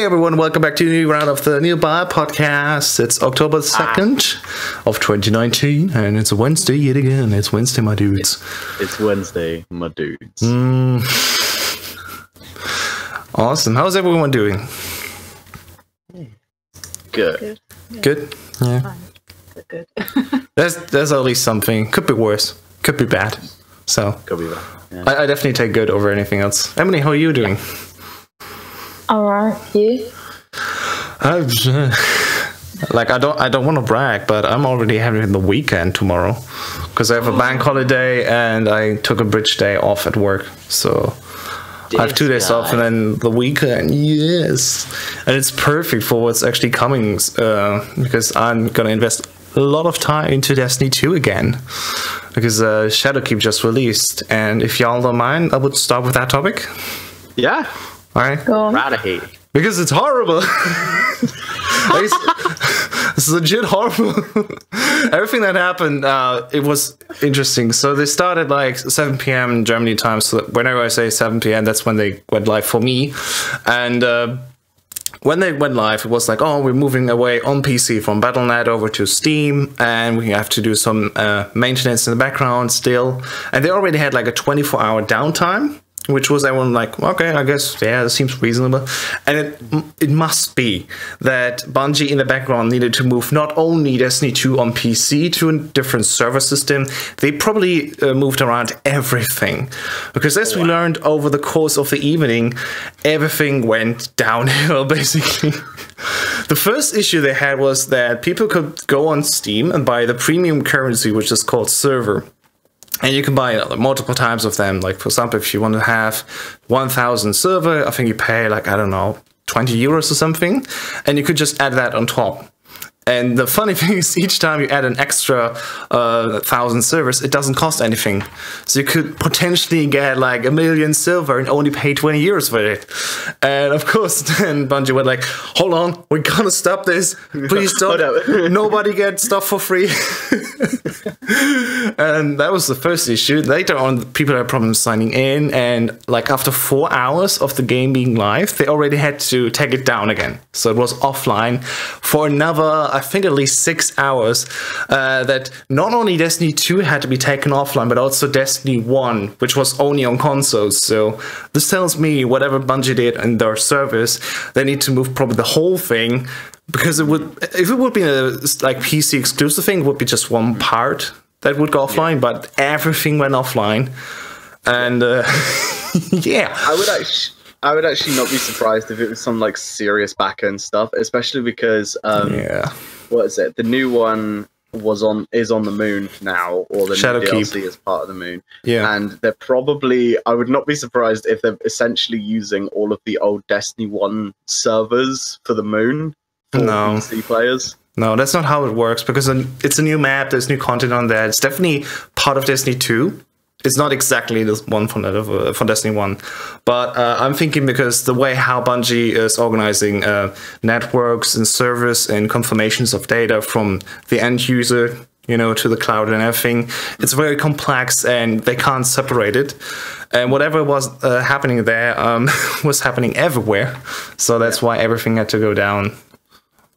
Hey everyone, welcome back to a new round of the new Byte podcast. It's October 2nd of 2019 and it's a Wednesday yet again. It's Wednesday, my dudes. It's Wednesday, my dudes. Awesome. How's everyone doing? Good. Good? Yeah. Good. There's at least something. Could be worse. Could be bad. So Could be bad. Yeah. I definitely take good over anything else. Emily, how are you doing? Alright, you? Like I don't want to brag, but I'm already having the weekend tomorrow because I have a bank holiday and I took a bridge day off at work, so I have 2 days off and then the weekend. Yes, and it's perfect for what's actually coming because I'm gonna invest a lot of time into Destiny 2 again because Shadowkeep just released, and if y'all don't mind, I would start with that topic. Yeah. All right. Go on. Rather hate. Because it's horrible. It's legit horrible. Everything that happened, it was interesting. So they started like 7 p.m. Germany time. So whenever I say 7 p.m., that's when they went live for me. And when they went live, it was like, oh, we're moving away on PC from Battle.net over to Steam, and we have to do some maintenance in the background still. And they already had like a 24-hour downtime, which was everyone like, okay, I guess, yeah, that seems reasonable. And it must be that Bungie in the background needed to move not only Destiny 2 on PC to a different server system, they probably moved around everything. Because as we learned over the course of the evening, everything went downhill, basically. The first issue they had was that people could go on Steam and buy the premium currency, which is called server. And you can buy multiple times of them. Like, for example, if you want to have 1,000 server, I think you pay, like, I don't know, 20 euros or something. And you could just add that on top. And the funny thing is, each time you add an extra 1,000 servers, it doesn't cost anything. So you could potentially get like 1 million silver and only pay 20 euros for it. And of course, then Bungie went like, hold on, we're gonna stop this. Please don't. Nobody gets stuff for free. And that was the first issue. Later on, people had problems signing in. And like after 4 hours of the game being live, they already had to take it down again. So it was offline for another, I think, at least 6 hours, that not only Destiny 2 had to be taken offline, but also Destiny 1, which was only on consoles. So this tells me whatever Bungie did in their service, they need to move probably the whole thing, because it would, if it would be a like PC exclusive thing, it would be just one part that would go offline, but everything went offline. And yeah, I would actually not be surprised if it was some like serious back-end stuff, especially because what is it? The new one is on the moon now, or the new DLC is part of the moon. Yeah, and they're probably, I would not be surprised if they're essentially using all of the old Destiny 1 servers for the moon for PC players. No, that's not how it works, because it's a new map, there's new content on there. It's definitely part of Destiny 2. It's not exactly the one from Destiny 1, but I'm thinking because the way how Bungie is organizing networks and servers and confirmations of data from the end user, you know, to the cloud and everything, it's very complex and they can't separate it. And whatever was happening there was happening everywhere, so that's why everything had to go down.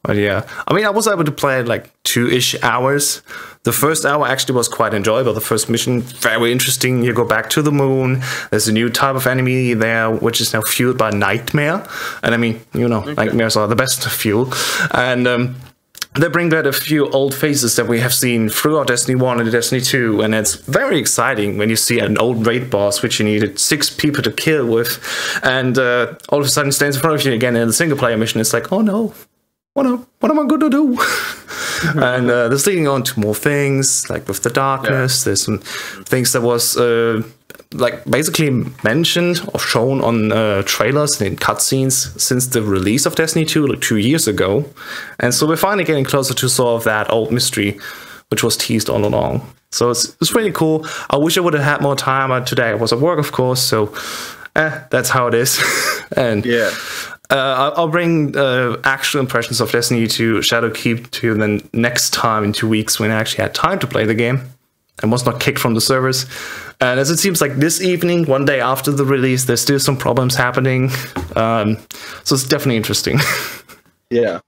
But yeah, I mean, I was able to play like 2-ish hours. The first hour actually was quite enjoyable. The first mission, very interesting. You go back to the moon. There's a new type of enemy there, which is now fueled by nightmare. And I mean, you know, nightmares are the best fuel. And they bring back a few old faces that we have seen throughout Destiny 1 and Destiny 2. And it's very exciting when you see an old raid boss, which you needed 6 people to kill with. And all of a sudden stands in front of you again in a single player mission. It's like, oh no. What am I going to do? And there's leading on to more things, like with the darkness. There's some things that was like basically mentioned or shown on trailers and in cutscenes since the release of Destiny 2, like 2 years ago. And so we're finally getting closer to solve that old mystery, which was teased all along. So it's really cool. I wish I would have had more time. Today I was at work, of course, so that's how it is. And yeah. I'll bring actual impressions of Destiny to Shadowkeep to the next time in 2 weeks when I actually had time to play the game. and was not kicked from the servers. And as it seems like this evening, one day after the release, there's still some problems happening. So it's definitely interesting. Yeah.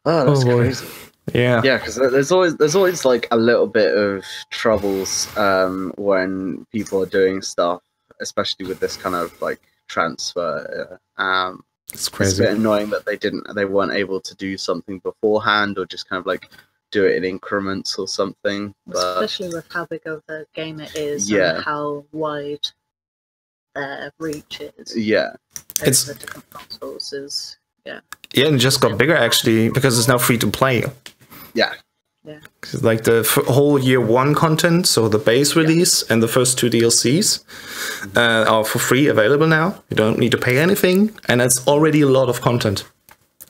Oh, that's crazy. Yeah. Yeah, because there's always like a little bit of troubles when people are doing stuff, especially with this kind of like transfer. It's crazy. It's a bit annoying that they weren't able to do something beforehand, or just kind of like do it in increments or something. Especially with how big of a game it is, yeah, and how wide their reach is. Yeah, it's the different consoles is yeah, and it just got bigger actually because it's now free to play. Yeah. Yeah. Like the whole year one content, so the base release and the first 2 DLCs are for free available now. You don't need to pay anything, and it's already a lot of content.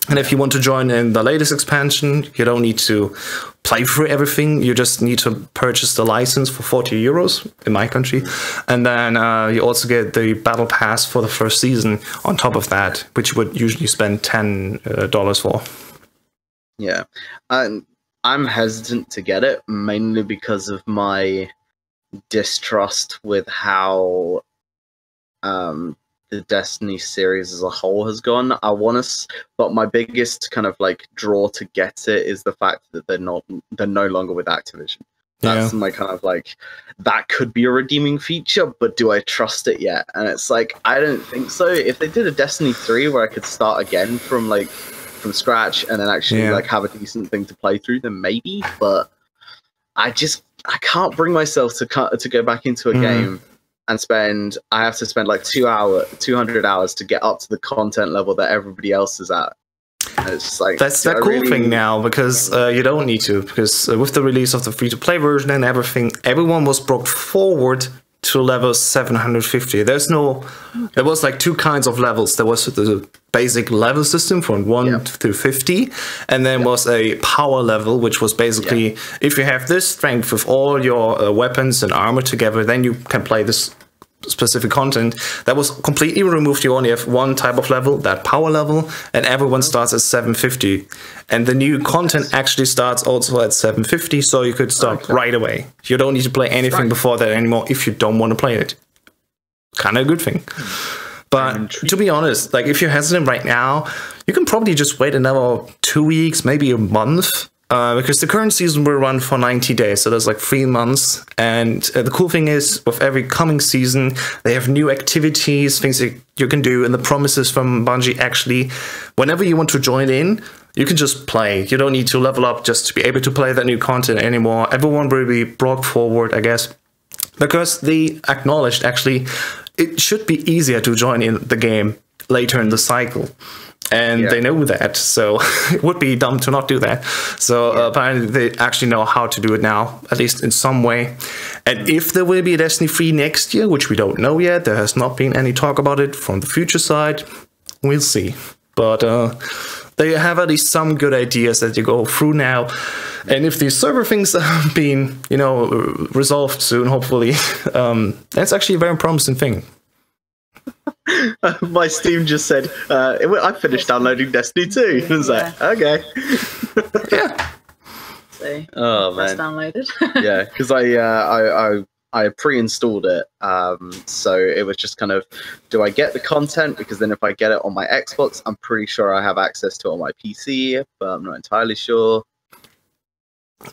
And if you want to join in the latest expansion, you don't need to play through everything. You just need to purchase the license for 40 euros in my country. And then you also get the battle pass for the first season on top of that, which you would usually spend $10 for. Yeah. I'm hesitant to get it, mainly because of my distrust with how the Destiny series as a whole has gone. But my biggest kind of like draw to get it is the fact that they're no longer with Activision. That's my kind of like, that could be a redeeming feature, but do I trust it yet? And it's like, I don't think so. If they did a Destiny 3 where I could start again from scratch and then actually like have a decent thing to play through, then maybe. But I can't bring myself to go back into a game and I have to spend like 200 hours to get up to the content level that everybody else is at. And it's just like, that's the cool thing now, because you don't need to, because with the release of the free-to-play version and everything, everyone was brought forward to level 750. There was like 2 kinds of levels. There was the basic level system from 1 through 50, and then was a power level, which was basically if you have this strength with all your weapons and armor together, then you can play this specific content. That was completely removed. You only have one type of level, that power level, and everyone starts at 750. And the new content actually starts also at 750, so you could start right away. You don't need to play anything before that anymore if you don't want to play it. Kind of a good thing. But to be honest, like if you're hesitant right now, you can probably just wait another 2 weeks, maybe a month. Because the current season will run for 90 days, so there's like 3 months. And the cool thing is, with every coming season, they have new activities, things that you can do, and the promises from Bungie actually, whenever you want to join in, you can just play. You don't need to level up just to be able to play that new content anymore. Everyone will be brought forward, I guess, because they acknowledged actually it should be easier to join in the game later in the cycle. And they know that, so it would be dumb to not do that. So apparently they actually know how to do it now, at least in some way. And if there will be a Destiny 3 next year, which we don't know yet, there has not been any talk about it from the future side, we'll see. But they have at least some good ideas that you go through now. And if these server things have been, resolved soon, hopefully, that's actually a very promising thing. My Steam just said, I finished downloading Destiny 2. I was like, okay. So, oh, man. Downloaded. Yeah, because I pre-installed it. So it was just kind of, do I get the content? Because then if I get it on my Xbox, I'm pretty sure I have access to it on my PC, but I'm not entirely sure.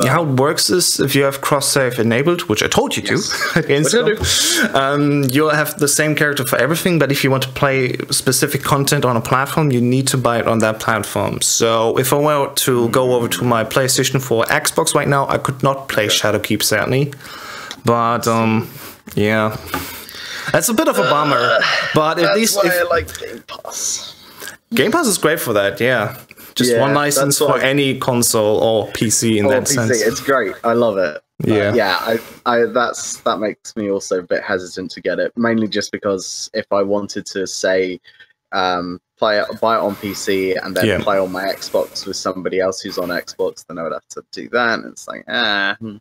Yeah, how it works is if you have cross-save enabled, which I told you to, you'll have the same character for everything, but if you want to play specific content on a platform, you need to buy it on that platform. So if I were to go over to my PlayStation 4 Xbox right now, I could not play Shadowkeep, sadly. But, yeah. That's a bit of a bummer. But at least I like Game Pass. Game Pass is great for that, yeah. Just one license for any console or PC in that sense. It's great. I love it. Yeah. That makes me also a bit hesitant to get it, mainly just because if I wanted to say buy it on PC and then play on my Xbox with somebody else who's on Xbox, then I would have to do that. And it's like, And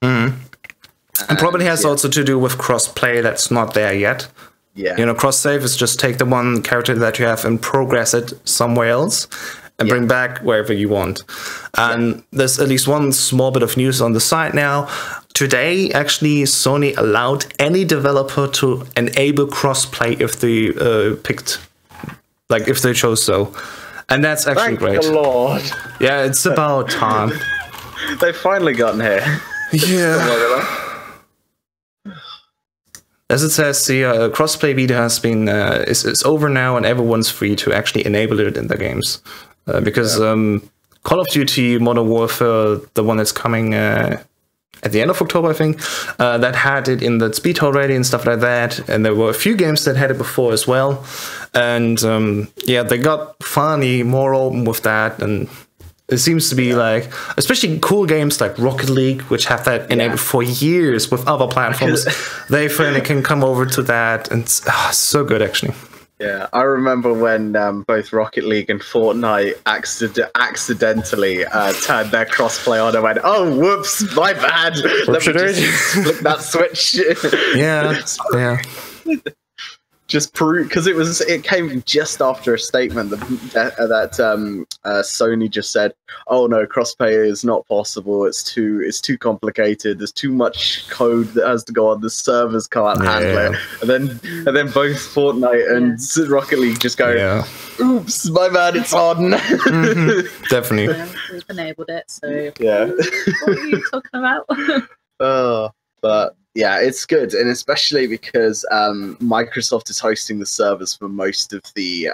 probably has also to do with cross-play that's not there yet. Yeah. Cross-save is just take the one character that you have and progress it somewhere else and bring back wherever you want. And there's at least one small bit of news on the site now. today, actually, Sony allowed any developer to enable crossplay if they picked, like if they chose so, and that's actually great. Thank the Lord. Yeah, it's about time. They've finally gotten here. Yeah. As it says, the crossplay beta has been is over now, and everyone's free to actually enable it in the games. Because Call of Duty Modern Warfare, the one that's coming at the end of October, I think, that had it in the beta already and stuff like that. And there were a few games that had it before as well. And yeah, they got finally more open with that, and it seems to be like, especially cool games like Rocket League, which have that enabled for years with other platforms, they finally can come over to that, and it's so good, actually. Yeah, I remember when both Rocket League and Fortnite accidentally turned their crossplay on and went, "Oh, whoops, my bad. Let me just flick that switch." Yeah, yeah. Just prove, because it came just after a statement that Sony just said, "Oh no, crossplay is not possible. It's too complicated. There's too much code that has to go on. The servers can't handle it." And then both Fortnite and Rocket League just go, "Oops, my bad. It's on." Definitely. We've enabled it. So yeah. What are you talking about? But yeah, it's good, and especially because Microsoft is hosting the servers for most of the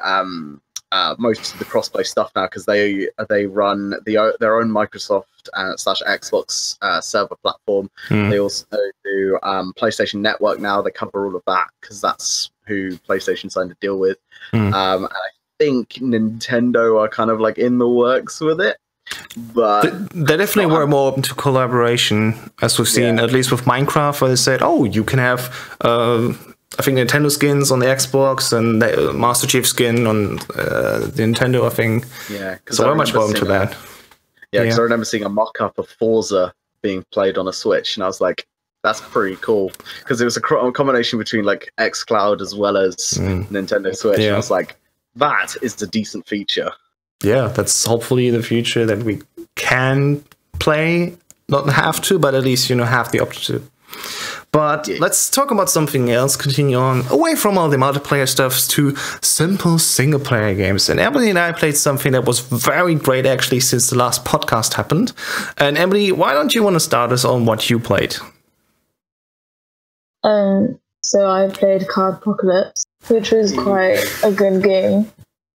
crossplay stuff now, because they run their own Microsoft / Xbox server platform. They also do PlayStation Network now. They cover all of that because that's who PlayStation signed a deal with. And I think Nintendo are kind of like in the works with it. But they definitely were more open to collaboration, as we've seen, at least with Minecraft, where they said, "Oh, you can have, I think, Nintendo skins on the Xbox and the Master Chief skin on the Nintendo, I think." Yeah, so we're much more open to that. Yeah, because I remember seeing a mock-up of Forza being played on a Switch, and I was like, "That's pretty cool," because it was a combination between like xCloud as well as Nintendo Switch. And I was like, "That is a decent feature." Yeah, that's hopefully the future, that we can play, not have to, but at least, have the option to. But let's talk about something else, continue on, away from all the multiplayer stuff to simple single-player games. And Emily and I played something that was very great, actually, since the last podcast happened. And Emily, why don't you want to start us on what you played? So I played Cardpocalypse, which was quite a good game.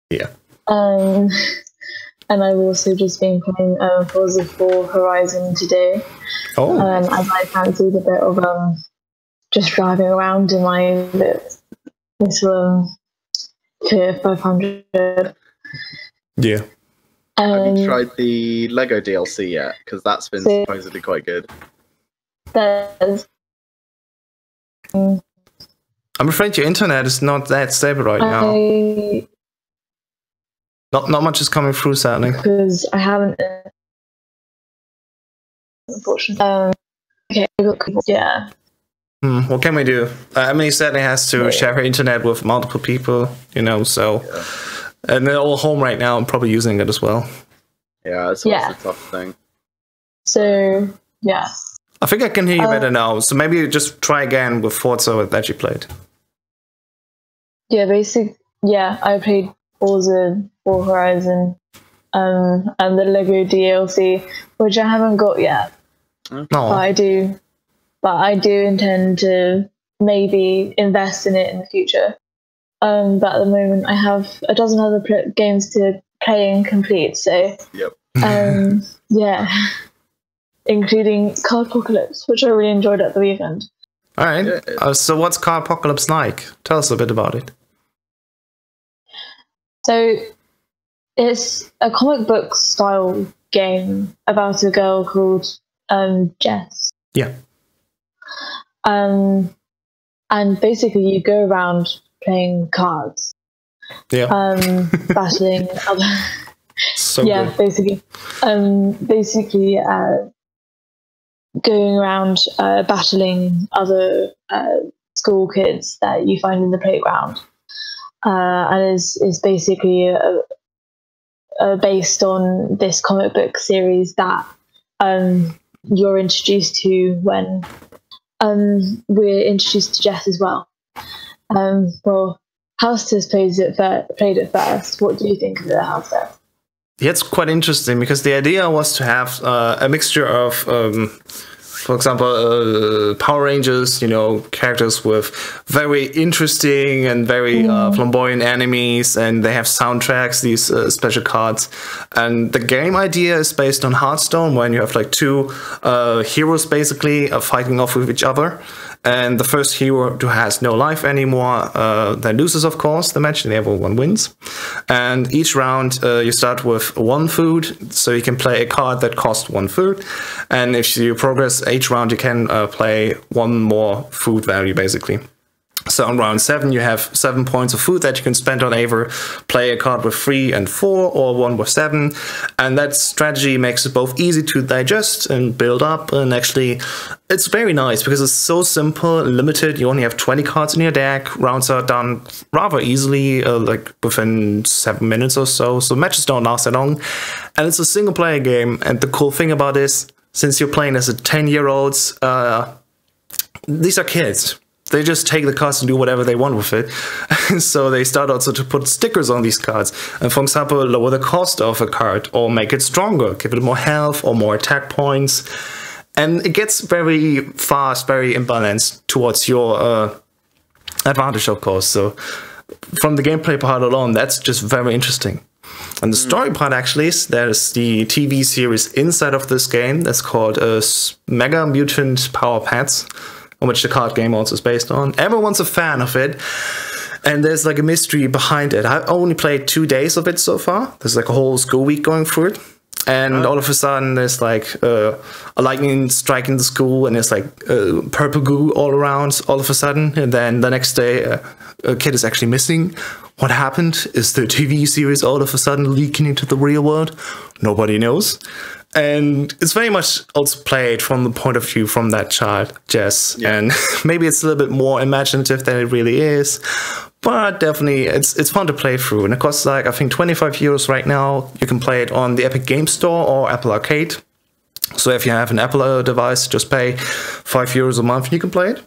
Yeah. And I've also just been playing Forza Horizon today. Oh. As I fancied a bit of just driving around in my little Clear 500. Yeah. Have you tried the Lego DLC yet? Because that's been supposedly quite good. I'm afraid your internet is not that stable right now. Not much is coming through, sadly. Because I haven't. Unfortunately. Okay, yeah. What can we do? Emily sadly has to share her internet with multiple people, so. Yeah. And they're all home right now and probably using it as well. Yeah, it's always a tough thing. So, yeah. I think I can hear you better now, so maybe just try again with Forza that you played. Yeah, I played Forza Horizon and the Lego DLC, which I haven't got yet. But I do intend to maybe invest in it in the future. But at the moment I have a dozen other games to play and complete, so including Cardpocalypse, which I really enjoyed at the weekend. All right. So what's Cardpocalypse like? Tell us a bit about it. So it's a comic book style game about a girl called Jess. Yeah. And basically you go around playing cards. Yeah. Battling other. So good. Basically. Going around battling other school kids that you find in the playground. And is basically based on this comic book series that you're introduced to when we're introduced to Jess as well. Well, Hau5test played it first. What do you think of the Hau5test? Yeah, it's quite interesting because the idea was to have a mixture of, for example, Power Rangers, characters with very interesting and very flamboyant enemies, and they have soundtracks, these special cards. And the game idea is based on Hearthstone, when you have like two heroes basically fighting off with each other. And the first hero who has no life anymore, then loses, of course, the match, and everyone wins. And each round, you start with 1 food, so you can play a card that costs 1 food. And if you progress each round, you can play 1 more food value, basically. So on round 7, you have 7 points of food that you can spend on either play a card with 3 and 4 or 1 with 7. And that strategy makes it both easy to digest and build up. And actually, it's very nice because it's so simple and limited. You only have 20 cards in your deck. Rounds are done rather easily, like within 7 minutes or so. So matches don't last that long. And it's a single player game. And the cool thing about this, since you're playing as a 10-year-olds, these are kids. They just take the cards and do whatever they want with it. So they start also to put stickers on these cards. And for example, lower the cost of a card or make it stronger, give it more health or more attack points. And it gets very fast, very imbalanced towards your advantage, of course. So from the gameplay part alone, that's just very interesting. And the story part actually is there's the TV series inside of this game that's called Mega Mutant Power Pets, on which the card game also is based on. Everyone's a fan of it, and there's like a mystery behind it. I've only played 2 days of it so far. There's like a whole school week going through it, and all of a sudden there's like a lightning striking the school, and there's like purple goo all around all of a sudden, and then the next day a kid is actually missing. What happened? Is the TV series all of a sudden leaking into the real world? Nobody knows. And it's very much also played from the point of view from that child, Jess. Yeah. And maybe it's a little bit more imaginative than it really is. But definitely, it's fun to play through. And it costs like, I think, 25 euros right now. You can play it on the Epic Game Store or Apple Arcade. So if you have an Apple device, just pay 5 euros a month and you can play it.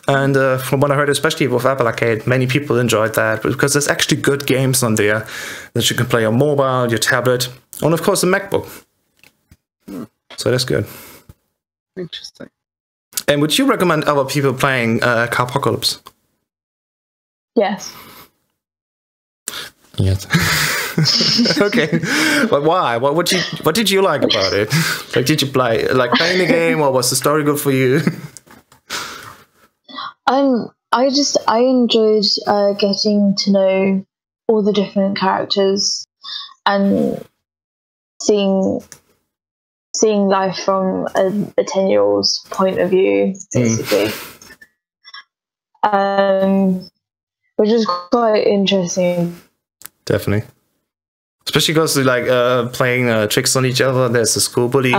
And from what I heard, especially with Apple Arcade, many people enjoyed that because there's actually good games on there that you can play on mobile, your tablet, and of course a MacBook. So that's good. Interesting. And would you recommend other people playing Cardpocalypse? Yes. Yes. Okay, but why? What did you like about it? Like, did you playing the game, or was the story good for you? I enjoyed getting to know all the different characters and seeing life from a 10-year-old's point of view, basically. Which is quite interesting. Definitely. Especially because like playing tricks on each other. There's a school bully.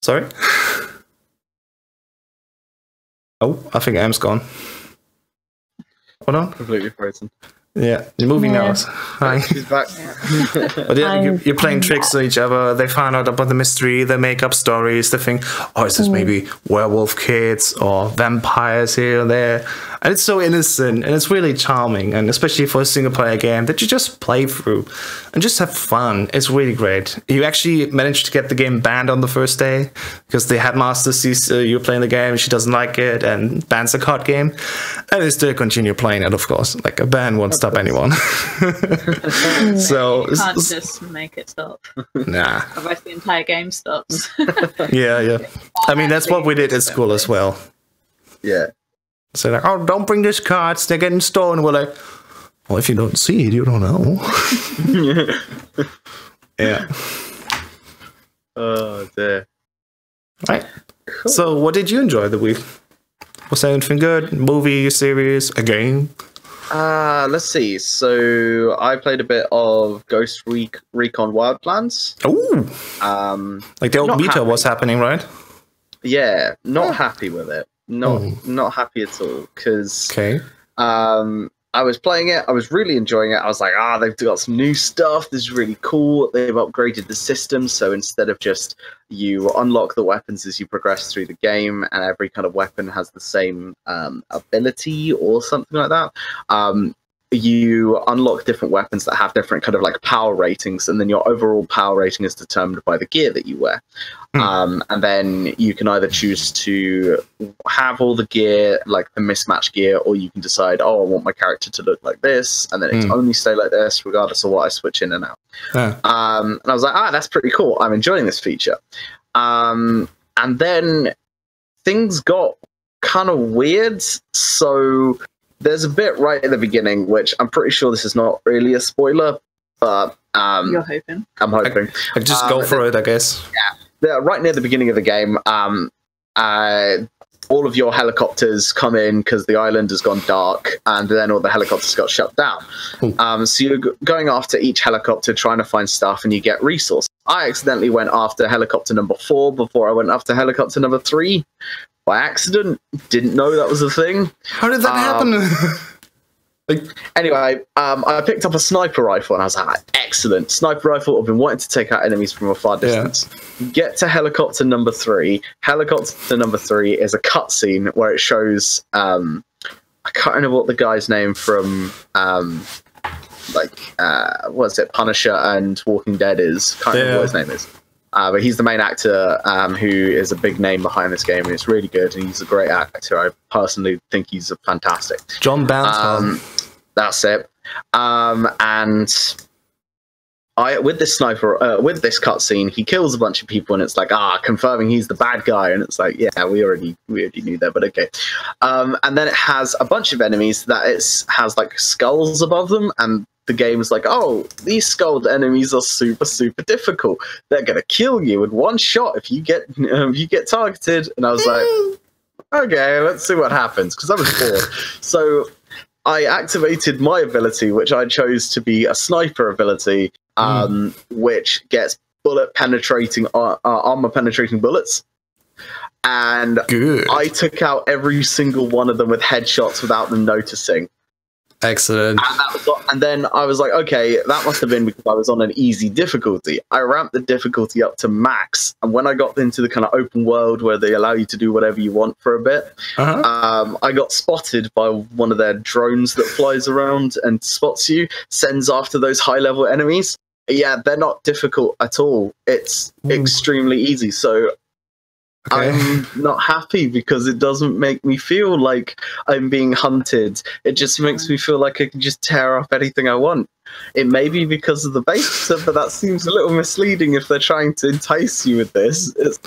Sorry? Oh, I think Am's gone. Hold on. Completely frozen. Yeah, you're moving now. Hi. She's back. But yeah, you're playing tricks on each other. They find out about the mystery. They make up stories. They think, oh, is this maybe werewolf kids or vampires here and there? And it's so innocent and it's really charming. And especially for a single player game that you just play through and just have fun. It's really great. You actually managed to get the game banned on the first day because the headmaster sees you playing the game. She doesn't like it and bans the card game. And they still continue playing it, of course. Like a ban won't stop anyone. So you can't just make it stop. Nah. Otherwise the entire game stops. Yeah. I mean, that's what we did at school as well. Yeah. So like, oh, don't bring these cards, they're getting stolen. We're like, well, if you don't see it, you don't know. Yeah. Oh dear. Right. Cool. So what did you enjoy the week? Was there anything good? Movie, series, a game? Let's see. So I played a bit of Ghost Recon Wildlands. Oh. Like the old beta was happening, right? Yeah, not happy with it. Not happy at all because I I was playing it. I was really enjoying it. I was like, they've got some new stuff. This is really cool. They've upgraded the system. So instead of just you unlock the weapons as you progress through the game, and every kind of weapon has the same ability or something like that, you unlock different weapons that have different kind of like power ratings, and then your overall power rating is determined by the gear that you wear. And then you can either choose to have all the gear, like the mismatched gear, or you can decide, I want my character to look like this, and then it's only stay like this regardless of what I switch in and out. And I was like, that's pretty cool. I'm enjoying this feature. And then things got kind of weird. So there's a bit right at the beginning, which I'm pretty sure this is not really a spoiler, but you're hoping. I'm hoping. I just go for it, I guess. Yeah, right near the beginning of the game, all of your helicopters come in because the island has gone dark, and then all the helicopters got shut down. So you're going after each helicopter, trying to find stuff, and you get resources. I accidentally went after helicopter number 4 before I went after helicopter number 3. By accident, didn't know that was a thing. How did that happen? Anyway, I picked up a sniper rifle, and I was like, excellent. Sniper rifle, I've been wanting to take out enemies from a far distance. Get to helicopter number 3. Helicopter number 3 is a cutscene where it shows, I can't remember what the guy's name from, what's it, Punisher and Walking Dead is. Can't remember what his name is. But he's the main actor who is a big name behind this game, and it's really good, and he's a great actor. I personally think he's fantastic. John Bounce. That's it. And with this sniper, with this cutscene, he kills a bunch of people, and it's like, confirming he's the bad guy, and it's like, yeah, we already knew that, but okay. And then it has a bunch of enemies that has like skulls above them, and the game is like, these skulled enemies are super, super difficult. They're gonna kill you in one shot if you get targeted. And I was like, okay, let's see what happens, because I was bored. So I activated my ability, which I chose to be a sniper ability, which gets armor penetrating bullets. And I took out every single one of them with headshots without them noticing. Excellent. And then I was like, okay, that must have been because I was on an easy difficulty. I ramped the difficulty up to max, and when I got into the kind of open world where they allow you to do whatever you want for a bit, I got spotted by one of their drones that flies around and spots you, sends after those high-level enemies. Yeah, they're not difficult at all. It's extremely easy. So I'm not happy because it doesn't make me feel like I'm being hunted. It just makes me feel like I can just tear up anything I want. It may be because of the beta, but that seems a little misleading if they're trying to entice you with this. It's,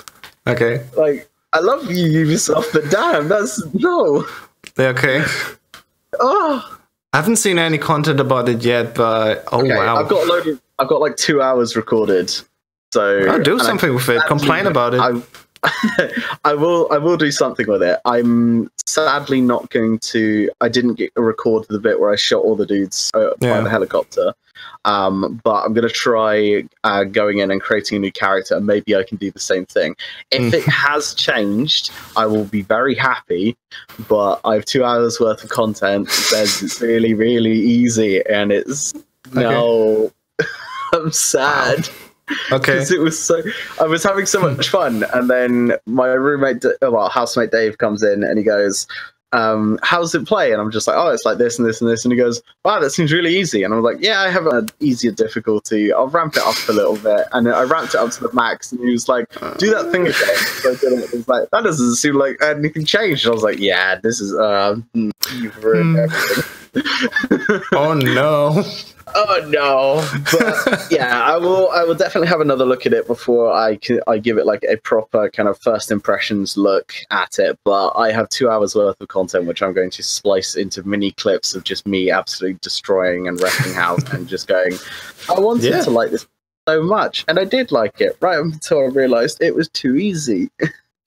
like, I love you, Ubisoft, but damn, that's no. Okay. Oh. I haven't seen any content about it yet, but wow. I've got like 2 hours recorded. So I'll do something with it. Complain about it. I will do something with it. I'm sadly not going to. I didn't record the bit where I shot all the dudes by the helicopter, but I'm going to try going in and creating a new character, and maybe I can do the same thing. If it has changed, I will be very happy. But I have 2 hours worth of content. It's really, really easy, and it's no. I'm sad. Because it was I was having so much fun, and then my housemate Dave comes in and he goes, how's it play? And I'm just like, it's like this and this and this, and he goes, wow, that seems really easy. And I'm like, yeah, I have an easier difficulty, I'll ramp it up a little bit. And I ramped it up to the max, and he was like, do that thing again. So I did it. It was like, that doesn't seem like anything changed. And I was like, yeah, this is you've ruined everything. Oh no. Oh no! But yeah, I will definitely have another look at it before I give it like a proper kind of first impressions look at it. But I have 2 hours worth of content which I'm going to splice into mini clips of just me absolutely destroying and wrecking house and just going, I wanted to like this so much, and I did like it right until I realized it was too easy.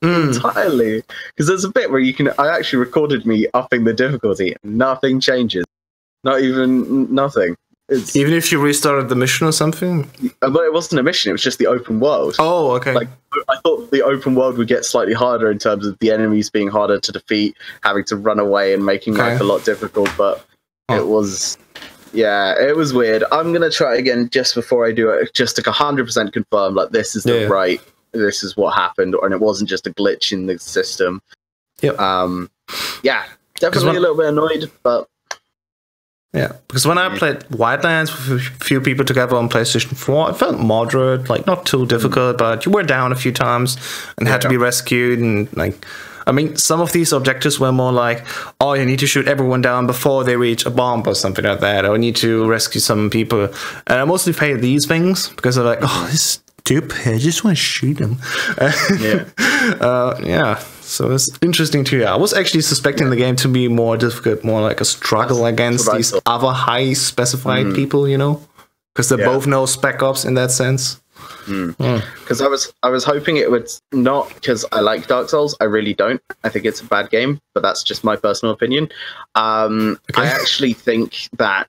Entirely, because there's a bit where I actually recorded me upping the difficulty. Nothing changes, not even nothing. Even if you restarted the mission or something? But it wasn't a mission, it was just the open world. Oh, okay. Like, I thought the open world would get slightly harder in terms of the enemies being harder to defeat, having to run away and making life a lot difficult, but It was, yeah, it was weird. I'm gonna try again just before I do it, just to 100% confirm like this is the right, this is what happened, and it wasn't just a glitch in the system. Yep. Yeah, definitely a little bit annoyed, but yeah, because when I played Wildlands with a few people together on PlayStation 4, it felt moderate, like not too difficult, but you were down a few times and had to be rescued, and like, I mean, some of these objectives were more like, oh, you need to shoot everyone down before they reach a bomb or something like that, or you need to rescue some people. And I mostly played these things because I'm like, oh, this stupid, I just want to shoot him. Yeah. So it's interesting too. I was actually suspecting the game to be more difficult, more like a struggle against these other high specified people, you know, because they both know Spec Ops in that sense. Because I was hoping it would not, because I like Dark Souls. I really don't. I think it's a bad game, but that's just my personal opinion. I actually think that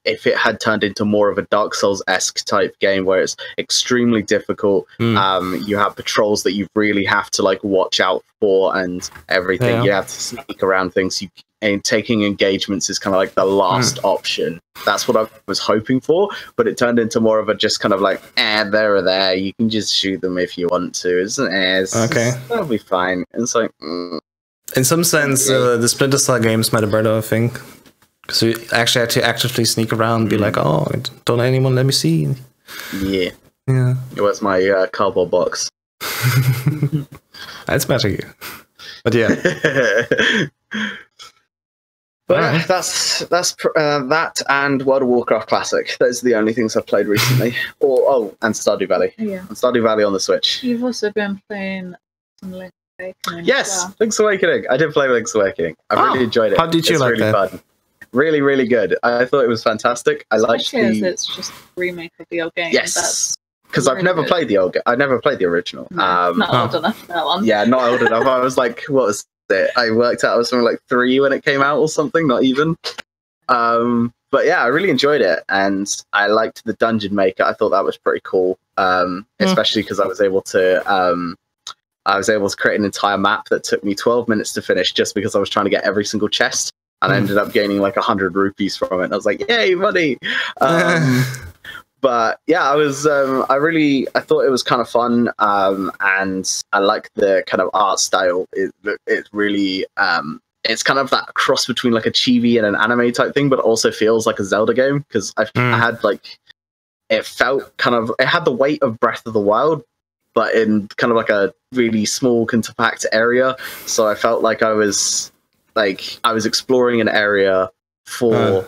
if it had turned into more of a Dark Souls-esque type game where it's extremely difficult, you have patrols that you really have to like watch out for and everything. You have to sneak around things. And taking engagements is kind of like the last option. That's what I was hoping for, but it turned into more of a just kind of like, they're there. You can just shoot them if you want to. That'll be fine. And it's like, in some sense, the Splinter Cell games might have better, I think. So you actually had to actively sneak around and be like, oh, don't let anyone let me see. Yeah. Where's my cardboard box? That's better. But yeah. But that's that and World of Warcraft Classic. Those are the only things I've played recently. And Stardew Valley. Yeah. And Stardew Valley on the Switch. You've also been playing some Link's Awakening. Yes, Link's Awakening. I did play Link's Awakening. I really enjoyed it. How did you like really that? Fun. Really, really good. I thought it was fantastic. I liked Especially as it's just a remake of the old game. Yes, because I've never played the old game. I never played the original. No, not old enough for that one. Yeah, not old enough. I was like, what was it? I worked out I was something like 3 when it came out or something. Not even. But yeah, I really enjoyed it, and I liked the dungeon maker. I thought that was pretty cool, especially because I was able to. I was able to create an entire map that took me 12 minutes to finish just because I was trying to get every single chest. And I ended up gaining like 100 rupees from it. And I was like, yay, money. But yeah, I thought it was kind of fun. And I like the kind of art style. It really, it's kind of that cross between like a chibi and an anime type thing, but it also feels like a Zelda game. Because I had like, it had the weight of Breath of the Wild, but in kind of like a really small, compact area. So I felt like I was exploring an area for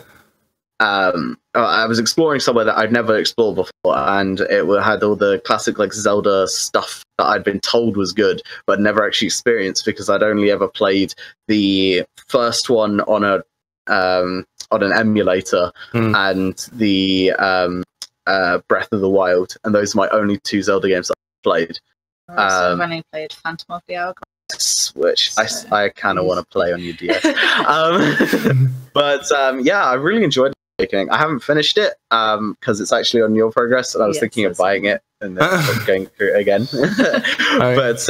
I was exploring somewhere that I'd never explored before, and it had all the classic like Zelda stuff that I'd been told was good but never actually experienced because I'd only ever played the first one on an emulator and the Breath of the Wild, and those are my only 2 Zelda games that I've played. So I've only played Phantom of the Hourglass, which I kind of want to play on your DS. But yeah, I really enjoyed it. I haven't finished it because it's actually on Your Progress, and I was thinking of buying it and then going through it again. But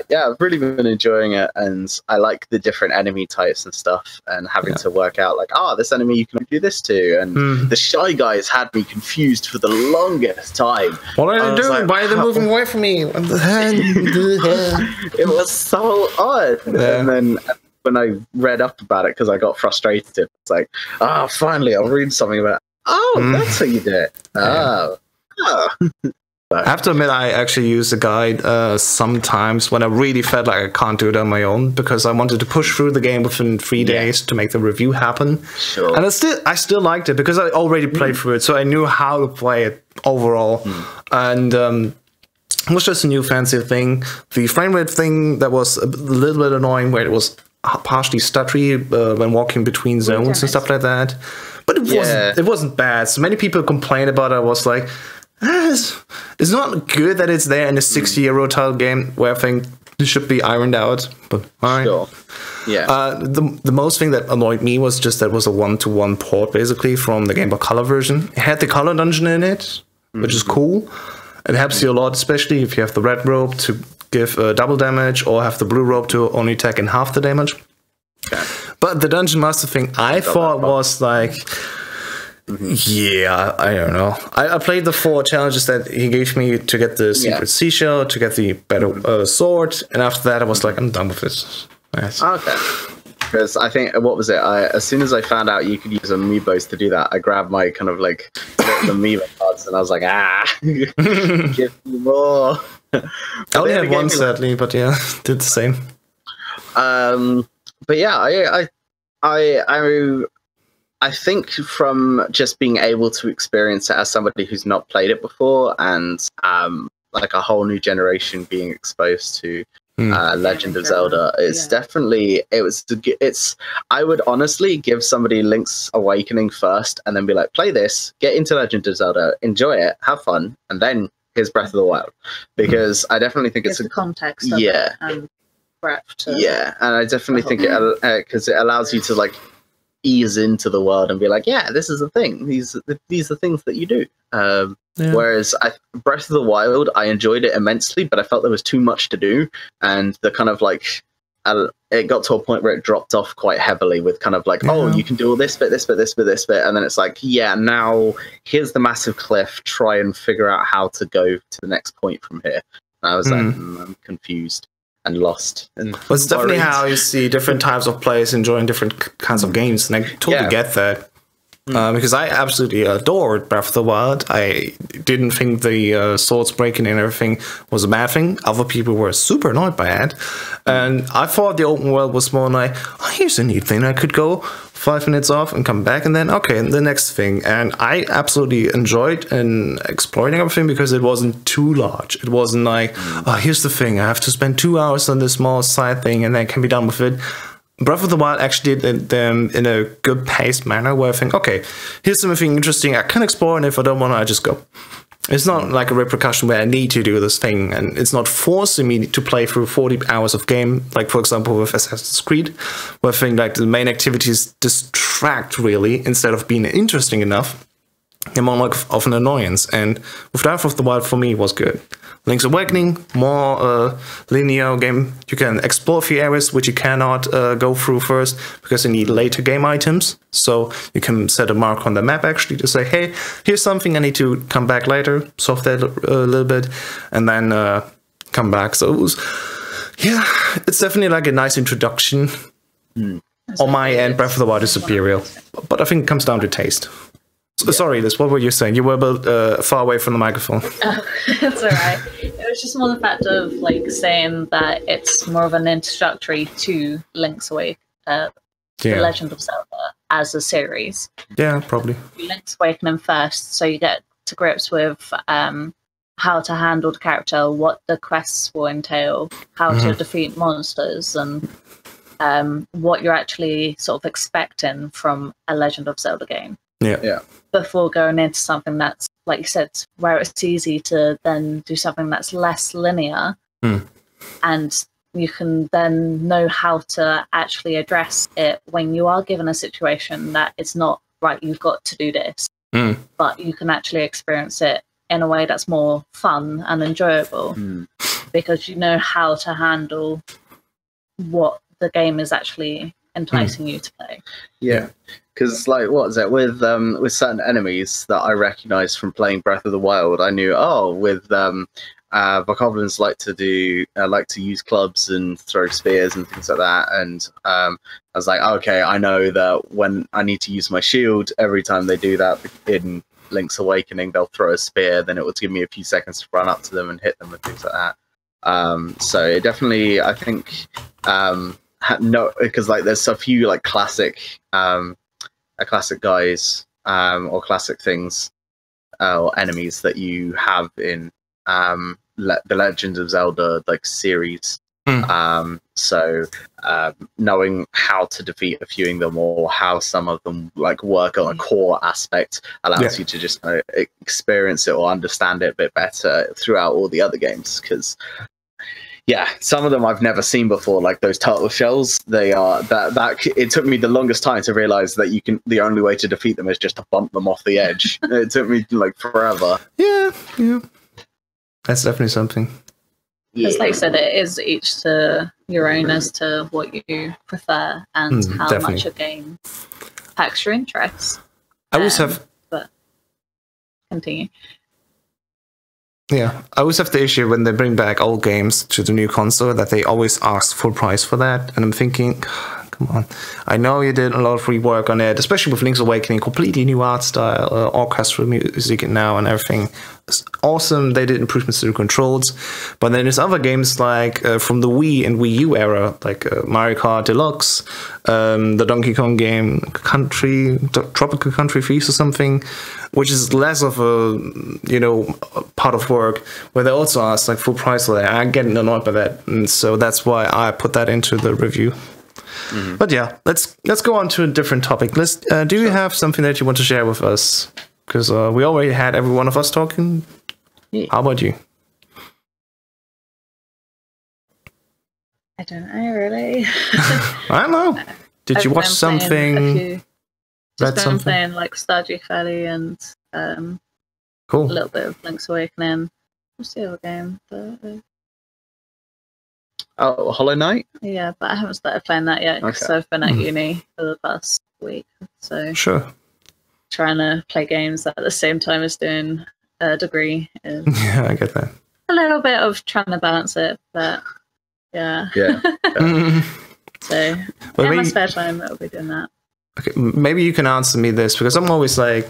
yeah, I've really been enjoying it, and I like the different enemy types and stuff, and having to work out like, this enemy you can do this to, and the Shy Guys had me confused for the longest time. What are they doing? Why are they moving away from me? It was so odd. And then when I read up about it, because I got frustrated, it's like, finally I'll read something about it. That's how you do it. I have to admit, I actually use a guide sometimes when I really felt like I can't do it on my own, because I wanted to push through the game within 3 days to make the review happen. Sure. And I still liked it because I already played through it, so I knew how to play it overall. And it was just a new fancy thing. The frame rate thing that was a little bit annoying, where it was partially stuttery when walking between zones and stuff like that. But it wasn't bad. So many people complained about it. I was like, it's not good that it's there in a 60-year-old title game where I think it should be ironed out. But all right. Sure. Yeah. The most thing that annoyed me was just that it was a 1-to-1 port basically from the Game Boy Color version. It had the color dungeon in it, which is cool. It helps you a lot, especially if you have the red robe to give double damage, or have the blue robe to only attack in half the damage. But the Dungeon Master thing, I thought was like, yeah, I don't know. I played the 4 challenges that he gave me to get the secret seashell, to get the better sword, and after that I was like, I'm done with it. Yes. Okay. Because I think, what was it? As soon as I found out you could use amiibos to do that, I grabbed my kind of like the amiibo cards and I was like, give me more. I only had one, sadly, but yeah, did the same. But yeah, I think from just being able to experience it as somebody who's not played it before, and like a whole new generation being exposed to Legend of Zelda, it's definitely I would honestly give somebody Link's Awakening first, and then be like, play this, get into Legend of Zelda, enjoy it, have fun, and then here's Breath of the Wild, because I definitely think it's the context of it and breadth to and I definitely think it because it allows you to like ease into the world and be like, yeah, this is a thing, these are things that you do. Whereas Breath of the Wild, I enjoyed it immensely, but I felt there was too much to do, and the kind of like it got to a point where it dropped off quite heavily with kind of like, oh, you can do all this bit, this bit, this bit, this bit, and then it's like, yeah, now here's the massive cliff, try and figure out how to go to the next point from here. And I was like, I'm confused and lost. And well, it's definitely how you see different types of players enjoying different kinds of games, and I totally get that. Because I absolutely adored Breath of the Wild. I didn't think the swords breaking and everything was a bad thing. Other people were super annoyed by it. And I thought the open world was more like, oh, here's a neat thing. I could go 5 minutes off and come back, and then, okay, the next thing. And I absolutely enjoyed exploring everything because it wasn't too large. It wasn't like, oh, here's the thing. I have to spend 2 hours on this small side thing and then can be done with it. Breath of the Wild actually did them in a good paced manner where I think, okay, here's something interesting I can explore, and if I don't want to, I just go. It's not like a repercussion where I need to do this thing, and it's not forcing me to play through 40 hours of game, like for example with Assassin's Creed, where I think like the main activities distract really instead of being interesting enough. They're more like of an annoyance, and with Breath of the Wild for me was good. Link's Awakening, more linear game. You can explore a few areas which you cannot go through first because you need later game items. So you can set a mark on the map actually to say, hey, here's something I need to come back later, solve that a little bit, and then come back. So it was, yeah, it's definitely like a nice introduction. On my end, Breath of the Wild is superior, but I think it comes down to taste. Sorry, Liz, what were you saying? You were a bit far away from the microphone. That's all right. It was just more the fact of like saying that it's more of an introductory to Link's Awakening, The Legend of Zelda as a series. Yeah, probably. Link's Awakening first, so you get to grips with how to handle the character, what the quests will entail, how to defeat monsters, and what you're actually sort of expecting from a Legend of Zelda game. Yeah. Before going into something that's, like you said, where it's easy to then do something that's less linear, and you can then know how to actually address it when you are given a situation that it's not right, you've got to do this, but you can actually experience it in a way that's more fun and enjoyable because you know how to handle what the game is actually enticing you to play. Yeah. Because, like, what is it with certain enemies that I recognise from playing Breath of the Wild? I knew, with Bokoblins like to use clubs and throw spears and things like that, and I was like, okay, I know that when I need to use my shield, every time they do that in Link's Awakening, they'll throw a spear. Then it would give me a few seconds to run up to them and hit them and things like that. So it definitely, I think, because like there's a few like classic guys or classic things or enemies that you have in the Legend of Zelda like series. So knowing how to defeat a few of them or how some of them like work on a core aspect allows you to just experience it or understand it a bit better throughout all the other games, because some of them I've never seen before, like those turtle shells. They are that it took me the longest time to realize that the only way to defeat them is just to bump them off the edge. It took me like forever. Yeah. That's definitely something. Because like I said, it is each to your own as to what you prefer and how much a game packs your interest. I always have... But continue. Yeah, I always have the issue when they bring back old games to the new console that they always ask full price for that. And I'm thinking, come on. I know you did a lot of rework on it, especially with Link's Awakening, completely new art style, orchestral music now and everything. It's awesome. They did improvements to the controls. But then there's other games like from the Wii and Wii U era, like Mario Kart Deluxe, the Donkey Kong game, Tropical Country Feast or something, which is less of a, part of work, where they also ask like full price for that. I'm getting annoyed by that. And so that's why I put that into the review. But yeah, let's go on to a different topic. Do you have something that you want to share with us? Because we already had every one of us talking. Yeah. How about you? I don't know, really. I don't know. Did you watch something? Read something? Playing like Stardew Valley and cool. A little bit of Link's Awakening. What's the other game? Oh, Hollow Knight? Yeah, but I haven't started playing that yet because I've been at uni for the past week. So sure. Trying to play games at the same time as doing a degree is yeah, I get that. A little bit of trying to balance it, but yeah. Yeah. So in my spare time, I'll be doing that. Okay, maybe you can answer me this because I'm always like,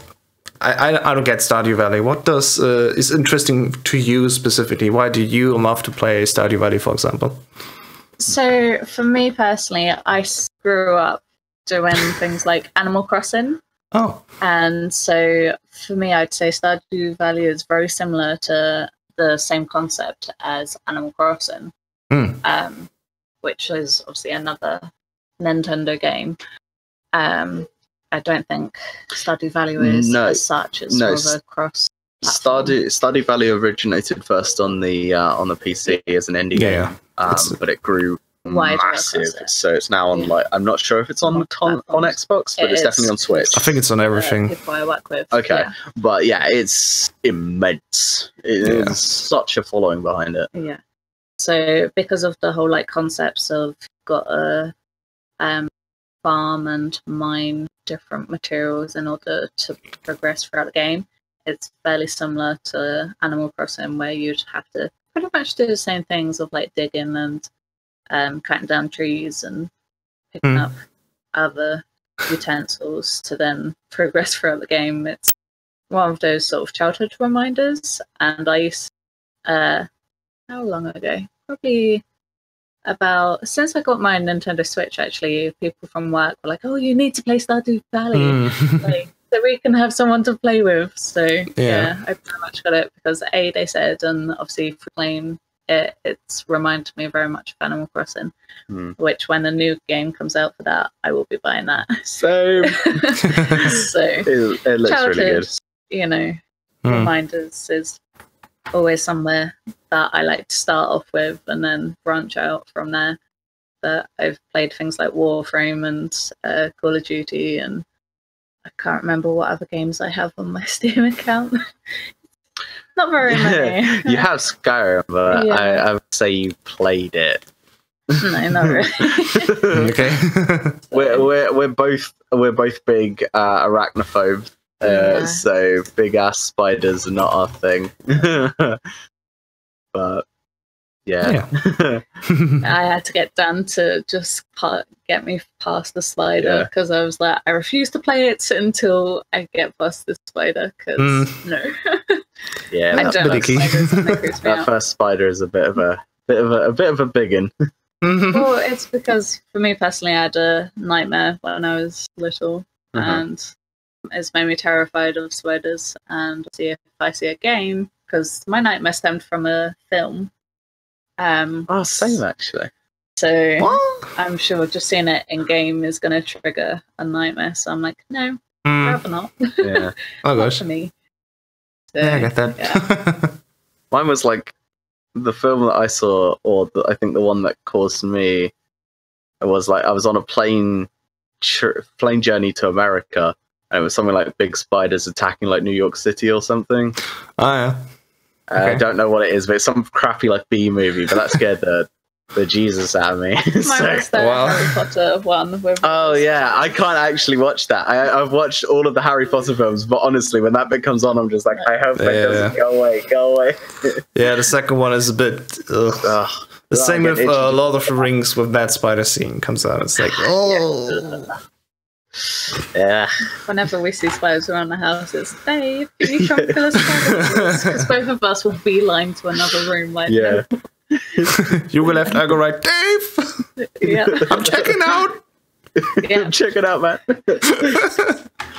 I don't get Stardew Valley. What is interesting to you specifically? Why do you love to play Stardew Valley, for example? So for me personally, I grew up doing things like Animal Crossing. Oh. And so for me, I'd say Stardew Valley is very similar to the same concept as Animal Crossing, which is obviously another Nintendo game. I don't think Stardew Valley is as such. It's more of a cross. Stardew Valley originated first on the PC as an indie game, but it grew massive. So it's now on I'm not sure if it's on Xbox, but it's definitely on Switch. I think it's on everything. People I work with. Okay, but yeah, it's immense. It is such a following behind it. Yeah. So because of the whole concepts of got a farm and mine different materials in order to progress throughout the game, it's fairly similar to Animal Crossing, where you'd have to pretty much do the same things of digging and cutting down trees and picking up other utensils to then progress throughout the game. It's one of those sort of childhood reminders, and I used how long ago? Probably since I got my Nintendo Switch, actually, people from work were like, "Oh, you need to play Stardew Valley, so we can have someone to play with." So yeah, I pretty much got it because they said, and obviously for playing it's reminded me very much of Animal Crossing, which when a new game comes out for that, I will be buying that. So it looks really good. Reminders is always somewhere that I like to start off with and then branch out from there. But I've played things like Warframe and Call of Duty, and I can't remember what other games I have on my Steam account. Not very many. You have Skyrim, but I would say you played it. No, not really. Okay. we're both big arachnophobes. So big ass spiders are not our thing. But yeah. I had to get Dan to just get me past the spider because I was like, I refuse to play it until I get past the spider because no. Yeah, I don't like spiders. That first spider is a bit of a biggin. Well, it's because for me personally, I had a nightmare when I was little, and it's made me terrified of spiders. And see if I see a game, because my nightmare stemmed from a film. Same actually. So I'm sure just seeing it in game is going to trigger a nightmare. So I'm like, no, rather not. Yeah. Oh gosh. For me. So, I get that. Yeah. Mine was the film that I saw, or I think the one that caused me. It was I was on a plane journey to America, and it was something like big spiders attacking New York City or something. Oh yeah. I don't know what it is, but it's some crappy like B movie. But that scared the Jesus out of me. Harry Potter one. Oh yeah, I can't actually watch that. I've watched all of the Harry Potter films, but honestly, when that bit comes on, I'm just like, I hope that doesn't go away. Yeah, the second one is a bit. The same with Lord of the Rings with that spider scene comes out. It's like, yeah. Whenever we see spiders around the house, it's Dave, can you try and kill us spiders? Because both of us will beeline to another room. Like, yeah. You will have to go right, Dave. Yeah. I'm checking out. Yeah. Check it out, man.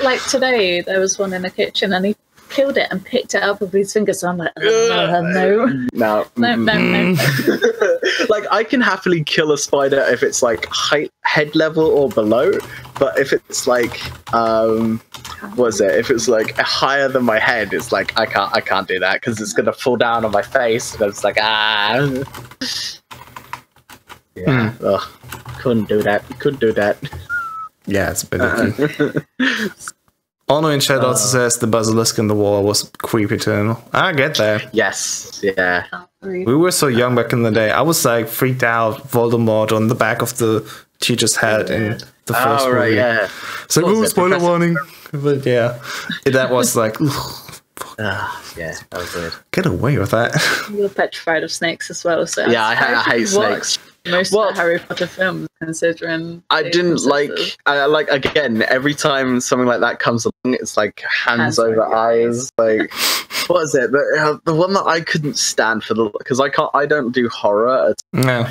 Like today, there was one in the kitchen, and he killed it and picked it up with his fingers. So I'm like, no. Like, I can happily kill a spider if it's like head level or below, but if it's like if it's like higher than my head, it's like I can't do that because it's gonna fall down on my face and it's like couldn't do that. Yeah, it's a bit Ono in Shadow also says the basilisk in the wall was creepy to him. I get that. Yes, yeah. We were so young back in the day. I was like freaked out. Voldemort on the back of the teacher's head in the first movie. Right, yeah. It's like, spoiler warning. But yeah, that was like, yeah, that was weird. Get away with that. You're petrified of snakes as well. So yeah, I hate snakes. Most of the Harry Potter films, considering I didn't like again, every time something like that comes along, it's like hands over eyes. Like, what is it? But the one that I couldn't stand because I don't do horror. No.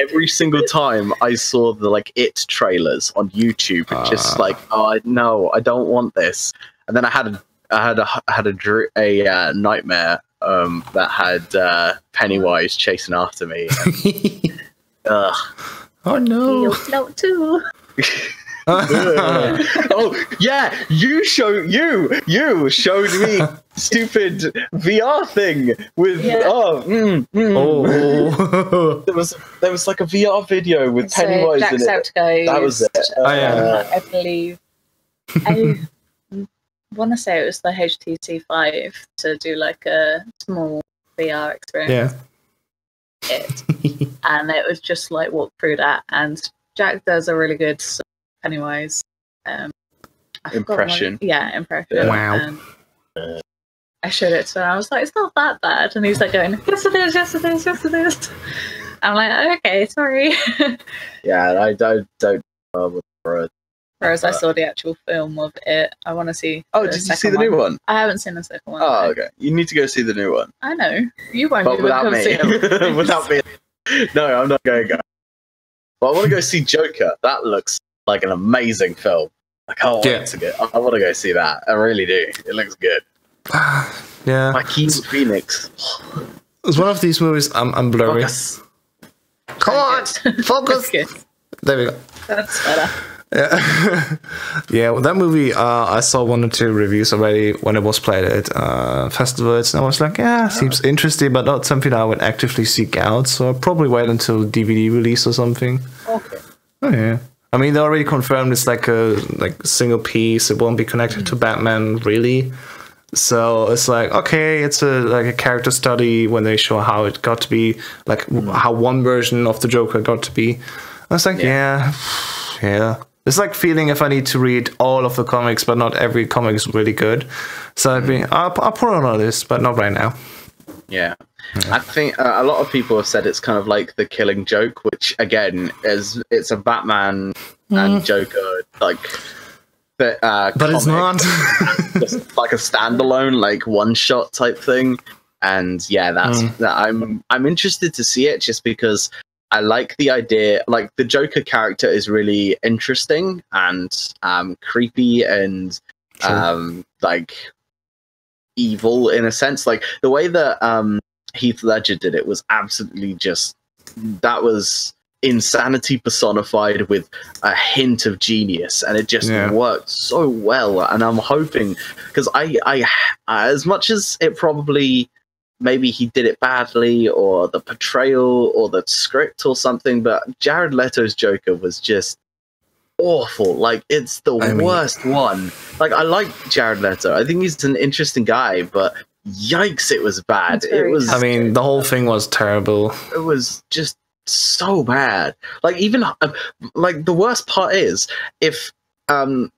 Every single time I saw the like It trailers on YouTube, it's just like, no, I don't want this. And then I had a nightmare that had Pennywise chasing after me. Ugh. Oh no! You'll float too. Oh yeah, you showed me stupid VR thing with there was like a VR video with Pennywise in it. That was it. I believe. I want to say it was the HTC 5 to do like a small VR experience. Yeah. And it was just like walk through that, and Jack does a really good Pennywise impression. Impression. Wow. I showed it to him. I was like, it's not that bad, and he's like going, yes it is, yes it is, yes it is. I'm like, okay, sorry. Yeah, I don't Whereas I saw the actual film of it. I want to see. Oh, did you see the new one? I haven't seen the second one. Oh, okay. You need to go see the new one. I know. You won't. But without me. Without me. No, I'm not going to go. But I want to go see Joker. That looks like an amazing film. I can't wait to go. I want to go see that. I really do. It looks good. Yeah. Joaquin Phoenix. It's one of these movies. I'm blurry. Focus. Come on, focus. There we go. That's better. Yeah, yeah. Well, that movie, I saw 1 or 2 reviews already when it was played at festivals, and I was like, seems interesting, but not something I would actively seek out. So I'll probably wait until DVD release or something. Okay. Oh yeah. I mean, they already confirmed it's like a single piece. It won't be connected to Batman, really. So it's like, okay, it's a character study when they show how it got to be, like how one version of the Joker got to be. I was like, yeah. It's like feeling if I need to read all of the comics, but not every comic is really good. So I'll put it on a list, but not right now. Yeah. I think a lot of people have said it's kind of like The Killing Joke, which again it's a Batman and Joker but it's not just like a standalone like one shot type thing. And yeah, I'm interested to see it just because I like the idea. Like the Joker character is really interesting and creepy and like evil in a sense. Like the way that Heath Ledger did it was absolutely that was insanity personified with a hint of genius, and it just worked so well. And I'm hoping, because I as much as it probably maybe he did it badly, or the portrayal, or the script, or something, but Jared Leto's Joker was just awful. Like, it's the worst one. Like, I like Jared Leto. I think he's an interesting guy, but yikes, it was bad. It was. I mean, the whole thing was terrible. It was just so bad. Like, even like the worst part is if no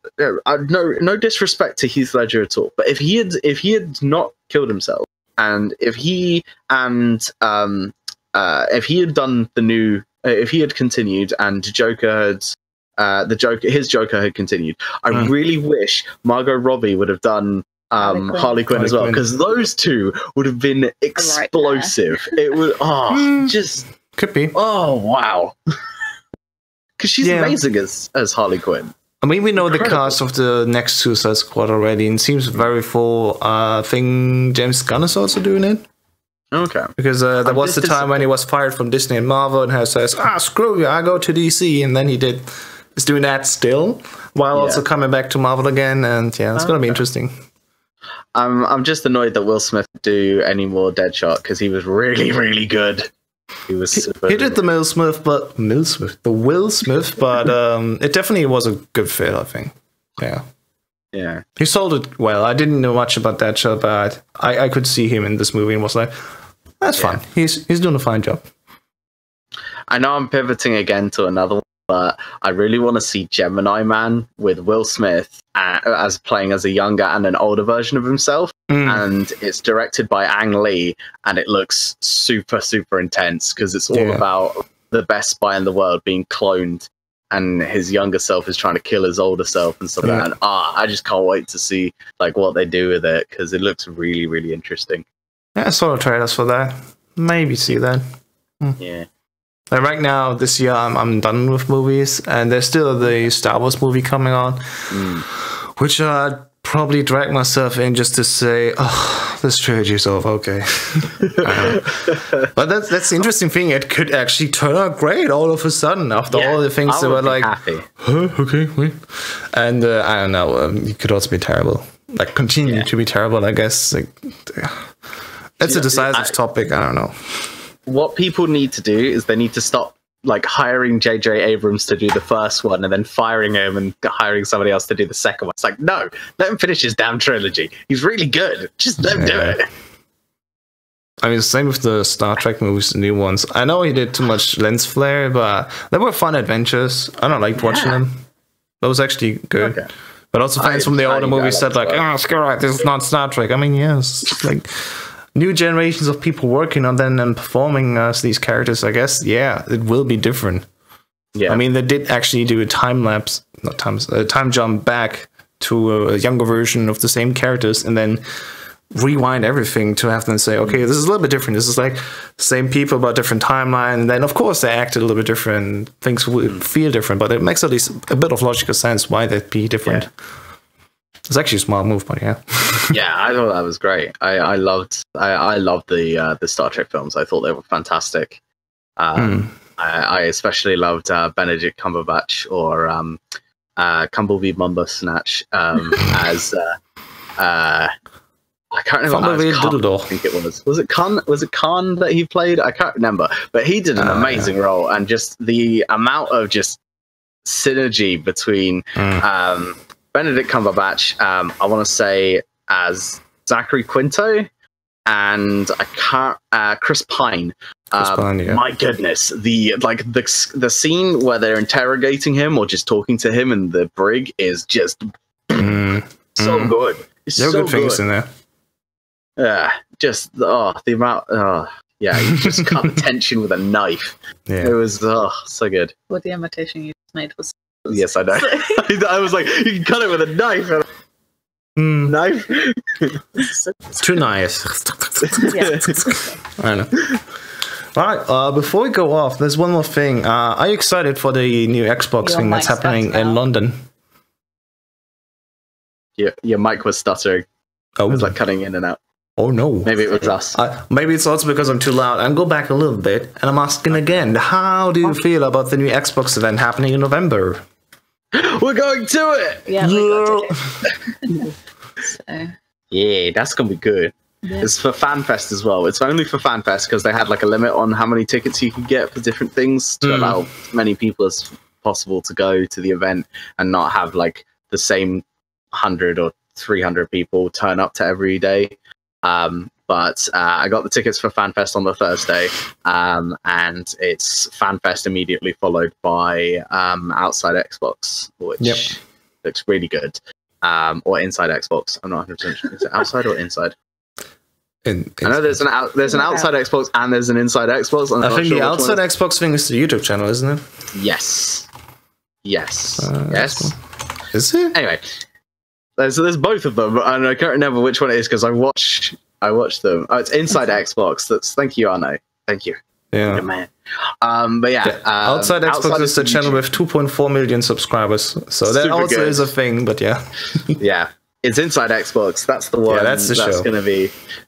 disrespect to Heath Ledger at all, but if he had not killed himself, and if he had done the new, if he had continued and Joker had his Joker had continued, I really wish Margot Robbie would have done Harley Quinn as well, because those two would have been explosive. It would just could be. Oh wow, because she's amazing as Harley Quinn. I mean, we know the cast of the next Suicide Squad already, and it seems very full. I think James Gunn is also doing it. Okay. Because there was the time when he was fired from Disney and Marvel, and he says, screw you, I go to DC, and then is doing that still, while also coming back to Marvel again, and it's going to be interesting. I'm just annoyed that Will Smith do any more Deadshot, because he was really, really good. He was he did the Will Smith, but it definitely was a good fit, I think. Yeah. He sold it well. I didn't know much about that show, but I could see him in this movie and was like, that's fine. He's doing a fine job. I know I'm pivoting again to another one, but I really want to see Gemini Man with Will Smith as playing as a younger and an older version of himself. And it's directed by Ang Lee, and it looks super, super intense because it's all about the best spy in the world being cloned, and his younger self is trying to kill his older self and stuff like that. And I just can't wait to see like what they do with it, because it looks really, really interesting. Yeah, I saw the trailers for that. Maybe see that. Yeah. Like right now, this year, I'm done with movies, and there's still the Star Wars movie coming on, which I'd probably drag myself in just to say, this trilogy is over, okay. But that's the interesting thing. It could actually turn out great all of a sudden after all the things that were like, okay, wait. And I don't know, it could also be terrible. Like, continue to be terrible, I guess. Like, it's a decisive topic, I don't know. What people need to do is they need to stop like hiring J.J. Abrams to do the first one and then firing him and hiring somebody else to do the second one. It's like, no, let him finish his damn trilogy. He's really good. Just let him do it. I mean, same with the Star Trek movies, the new ones. I know he did too much lens flare, but they were fun adventures. I don't like watching them. That was actually good. Okay. But also fans from the older movies said like, screw it, this is not Star Trek. I mean, yes, like new generations of people working on them and performing as these characters, I guess, it will be different. Yeah. I mean, they did actually do a time jump back to a younger version of the same characters and then rewind everything to have them say, okay, this is a little bit different. This is like the same people, but different timeline. And then, of course, they acted a little bit different. Things will feel different, but it makes at least a bit of logical sense why they'd be different. Yeah. It's actually a smart move, but yeah. Yeah, I thought that was great. I loved the Star Trek films. I thought they were fantastic. I especially loved Benedict Cumberbatch or Cumblebee Mumbersnatch as I can't remember. I think it was. Was it Khan? Was it Khan that he played? I can't remember. But he did an amazing role, and just the amount of just synergy between Benedict Cumberbatch, I want to say as Zachary Quinto, and I can't Chris Pine. My goodness, the scene where they're interrogating him or just talking to him in the brig is just so good. It's there are good things in there. Yeah, just the amount. You just cut the tension with a knife. Yeah. It was so good. Well, the imitation you just made was. Yes, I know. I was like, you can cut it with a knife. Knife? Too nice. I know. All right, before we go off, there's one more thing. Are you excited for the new Xbox thing that's happening in London? Your mic was stuttering. It was like cutting in and out. Oh no. Maybe it was us. Maybe it's also because I'm too loud. I'll go back a little bit, and I'm asking again, how do you feel about the new Xbox event happening in November? We're going to it! Yeah, we're going to it. Yeah, that's going to be good. Yeah. It's for FanFest as well. It's only for FanFest because they had like a limit on how many tickets you could get for different things to allow as many people as possible to go to the event and not have like the same 100 or 300 people turn up to every day. But I got the tickets for FanFest on the Thursday, and it's FanFest immediately followed by Outside Xbox, which looks really good. Or Inside Xbox. I'm not 100% sure. Is it outside or inside? I know there's an Outside Xbox and there's an Inside Xbox. I think the Outside Xbox thing is the YouTube channel, isn't it? Yes. Yes. Is it? Anyway, there's both of them, and I can't remember which one it is because I watched them. Oh, it's Inside Xbox. Thank you, Arno. Thank you. Yeah. Good man. But yeah, Outside Xbox is the channel with 2.4 million subscribers, so that also is a thing. But yeah, yeah, it's Inside Xbox. That's the one. Yeah, that's the show.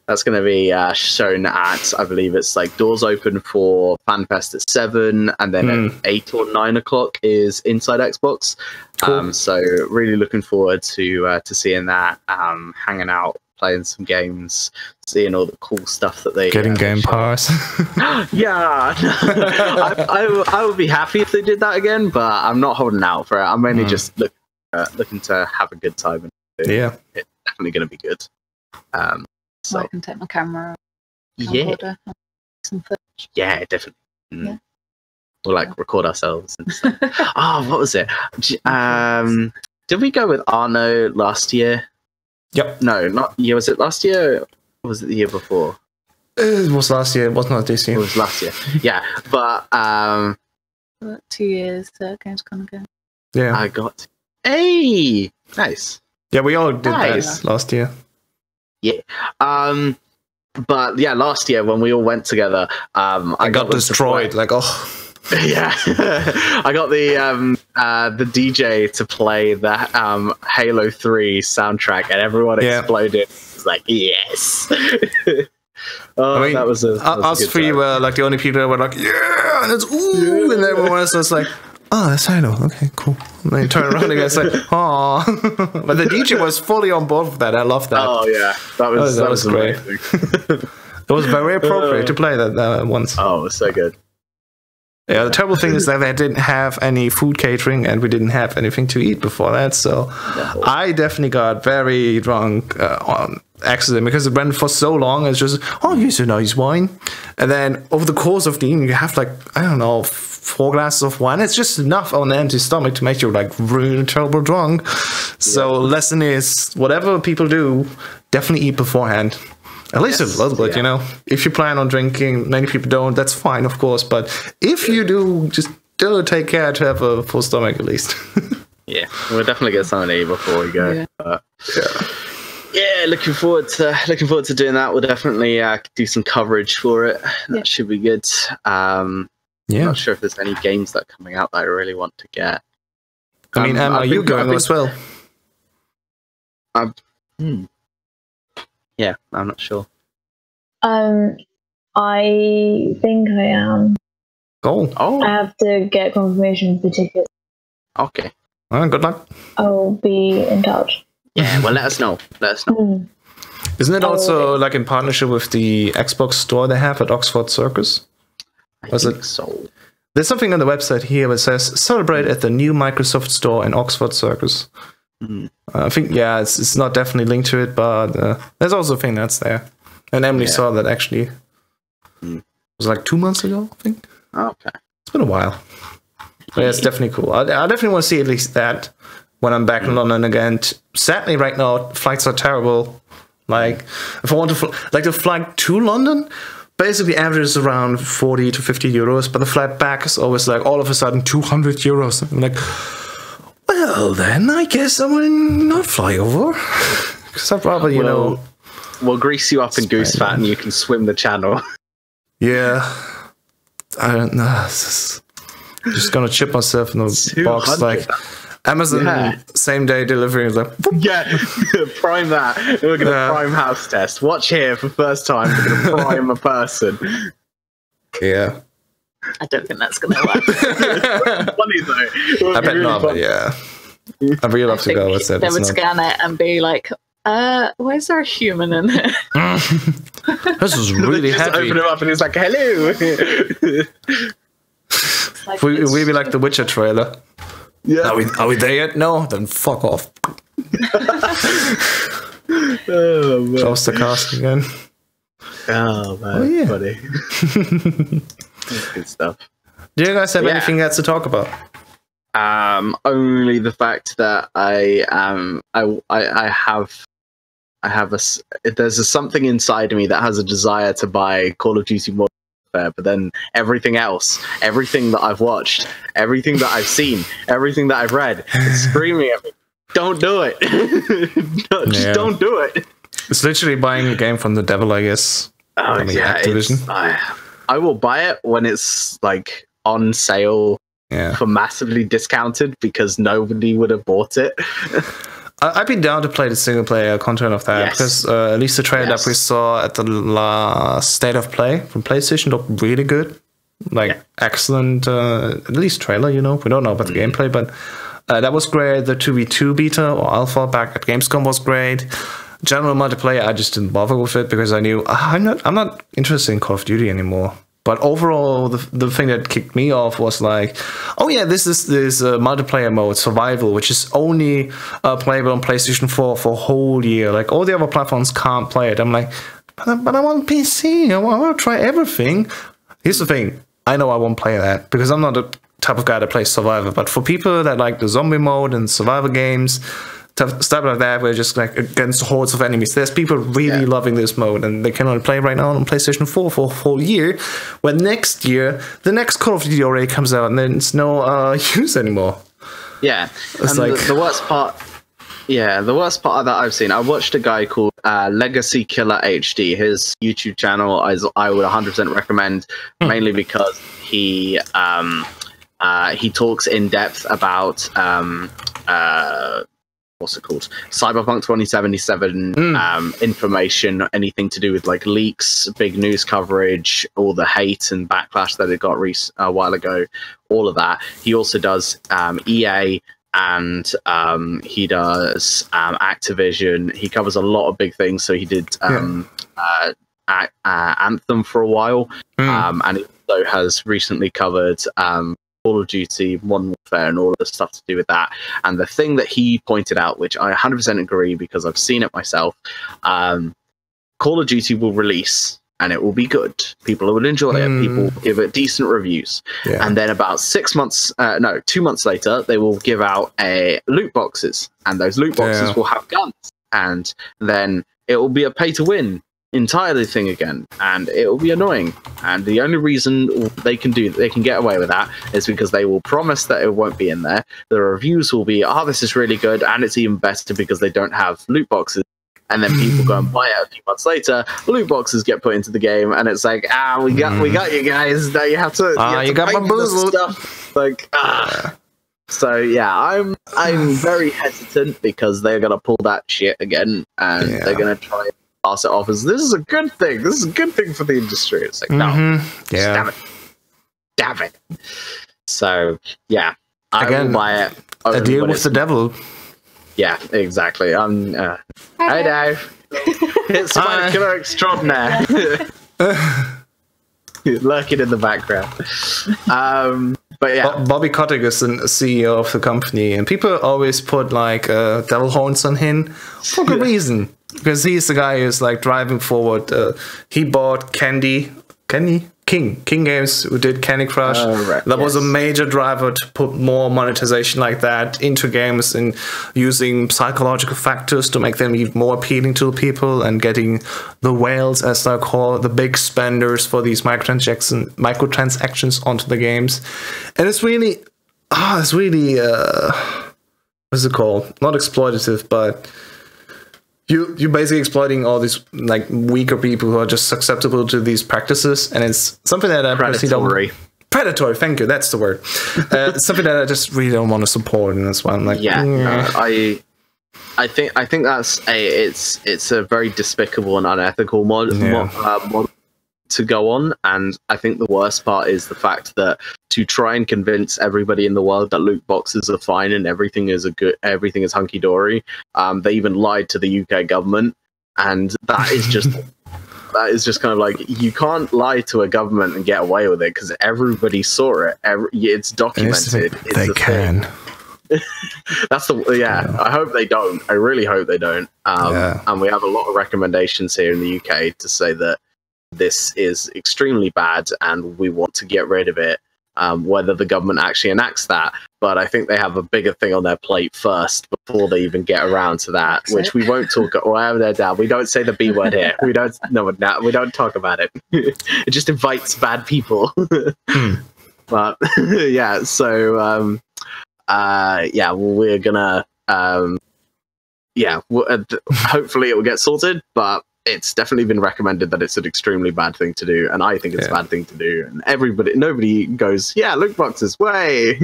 That's gonna be shown at, I believe it's like doors open for FanFest at 7, and then at 8 or 9 o'clock is Inside Xbox. Cool. So really looking forward to seeing that, hanging out, playing some games, seeing all the cool stuff that they getting Game Pass. Yeah, I would be happy if they did that again, but I'm not holding out for it. I'm mainly just looking to have a good time. Yeah, it's definitely going to be good. So I can take my camera. Yeah, Some footage. Yeah, definitely. Yeah. We'll like record ourselves and stuff. Oh, what was it? Did we go with Arno last year? Yep. No, not year. Was it last year? Or was it the year before? It was last year. It was not this year. It was last year. Yeah, but 2 years. Games Con again. Yeah. I got. Hey, nice. Yeah, we all did that last year. Yeah. But yeah, last year when we all went together, I got destroyed. Like, oh. Yeah, I got the DJ to play the Halo 3 soundtrack, and everyone exploded. It's like, yes. I mean, that was us three were like the only people that were like, yeah, and it's ooh, and everyone else was like, oh, that's Halo. Okay, cool. And then you turn around and it's like, oh. But the DJ was fully on board with that. I love that. Oh yeah, that was great. It was very appropriate to play that once. Oh, it was so good. Yeah, the terrible thing is that they didn't have any food catering, and we didn't have anything to eat before that. So I definitely got very drunk on accident because it went for so long. It's just, oh, here's a nice wine. And then over the course of the evening, you have like, I don't know, 4 glasses of wine. It's just enough on an empty stomach to make you like really terrible drunk. So lesson is, whatever people do, definitely eat beforehand. At least a little bit, you know. If you plan on drinking, many people don't, that's fine, of course. But if you do, just do take care to have a full stomach at least. Yeah, we'll definitely get something to eat before we go. Yeah, looking forward to doing that. We'll definitely do some coverage for it. That should be good. I'm not sure if there's any games that are coming out that I really want to get. I mean, are you going as well? Yeah, I'm not sure. I think I am. Oh. I have to get confirmation of the ticket. Okay. Well, good luck. I'll be in touch. Yeah, well, let us know. Isn't it also like in partnership with the Xbox store they have at Oxford Circus? I think so. There's something on the website here that says, celebrate at the new Microsoft store in Oxford Circus. I think, it's not definitely linked to it, but there's also a thing that's there. And Emily saw that actually. It was like 2 months ago, I think. Okay. It's been a while. But yeah, it's definitely cool. I definitely want to see at least that when I'm back in London again. Sadly, right now, flights are terrible. Like, if I want to the flight to London, basically averages around 40 to 50 euros, but the flight back is always like all of a sudden 200 euros. I'm like, well, then I guess I will not fly over. Because I'd rather, you know. We'll grease you up in goose fat and you can swim the channel. Yeah. I don't know. Just gonna chip myself in the box. Like Amazon same day delivery. Like, prime that. We're gonna prime house test. Watch here for first time. We're gonna prime a person. Yeah. I don't think that's gonna work. Funny though. I bet not, but yeah. I'd really love to go with it. They would scan it and be like, why is there a human in there? This is really just heavy. Open it up and it's like, hello. Like, we'd be like the Witcher trailer. Yeah. Are we there yet? No? Then fuck off. Oh, man. Close the cast again. Oh man, buddy. Good stuff. Do you guys have anything else to talk about? Only the fact that I have there's something inside me that has a desire to buy Call of Duty Modern Warfare, but then everything else, everything that I've watched, everything that I've seen, everything that I've read, is screaming at me, don't do it. Just don't do it. It's literally buying a game from the devil, I guess. Oh yeah, Activision. I will buy it when it's like on sale for massively discounted because nobody would have bought it. I'd be down to play the single player content of that because at least the trailer that we saw at the last State of Play from PlayStation looked really good. Like excellent, at least trailer, you know. We don't know about the gameplay, but that was great. The 2v2 beta or alpha back at Gamescom was great. General multiplayer, I just didn't bother with it because I knew I'm not interested in Call of Duty anymore. But overall, the thing that kicked me off was like, oh yeah, this is this multiplayer mode, survival, which is only playable on PlayStation 4 for a whole year. Like all the other platforms can't play it. I'm like, but I want PC. I want to try everything. Here's the thing. I know I won't play that because I'm not the type of guy that plays survival. But for people that like the zombie mode and survival games, stuff like that, where just like against hordes of enemies. There's people really loving this mode, and they can only play right now on PlayStation 4 for a whole year. When next year, the next Call of Duty already comes out, and then it's no use anymore. Yeah, it's like the worst part. Yeah, the worst part that I've seen. I watched a guy called Legacy Killer HD. His YouTube channel I would 100% recommend, mainly because he talks in depth about what's it called? Cyberpunk 2077 information, anything to do with like leaks, big news coverage, all the hate and backlash that it got a while ago, all of that. He also does EA and he does Activision. He covers a lot of big things. So he did Anthem for a while, and he also has recently covered Call of Duty, Modern Warfare, and all of the stuff to do with that. And the thing that he pointed out, which I 100% agree because I've seen it myself, Call of Duty will release and it will be good. People will enjoy it. People will give it decent reviews. And then about 2 months later, they will give out loot boxes, and those loot boxes will have guns. And then it will be a pay-to-win entirely thing again, and it will be annoying. And the only reason they can get away with that is because they will promise that it won't be in there. The reviews will be, oh, this is really good, and it's even better because they don't have loot boxes. And then people go and buy it a few months later. Loot boxes get put into the game, and it's like, we got you guys. Now you have to. You got bamboozled stuff. Like, So yeah, I'm very hesitant because they're gonna pull that shit again, and they're gonna try and pass it off as this is a good thing. This is a good thing for the industry. It's like no, damn it. So yeah, I will buy it. A deal with the devil. Yeah, exactly. Hi Dave. It's my killer extraordinaire. He's lurking in the background. But yeah, Bobby Kotick is the CEO of the company, and people always put like devil horns on him for good reason, because he's the guy who's like driving forward. He bought King Games, who did Candy Crush. That was a major driver to put more monetization like that into games, and using psychological factors to make them even more appealing to people, and getting the whales, as they're called, the big spenders for these microtransactions onto the games. And it's really, what's it called? Not exploitative, but you're basically exploiting all these like weaker people who are just susceptible to these practices, and it's something that I personally don't. Predatory, thank you. That's the word. It's something that I just really don't want to support in this one. Like, I think that's it's a very despicable and unethical model to go on, and I think the worst part is the fact that to try and convince everybody in the world that loot boxes are fine and everything is hunky dory, they even lied to the UK government, and that is just kind of like, you can't lie to a government and get away with it because everybody saw it. It's documented. They can. That's I hope they don't. I really hope they don't. And we have a lot of recommendations here in the UK to say that this is extremely bad and we want to get rid of it. Whether the government actually enacts that, but I think they have a bigger thing on their plate first before they even get around to that, which we won't talk. We don't say the B word here. We don't talk about it. It just invites bad people. But yeah, so we're gonna hopefully it will get sorted, but it's definitely been recommended that it's an extremely bad thing to do, and I think it's a bad thing to do. And nobody goes, yeah, loot boxes, way.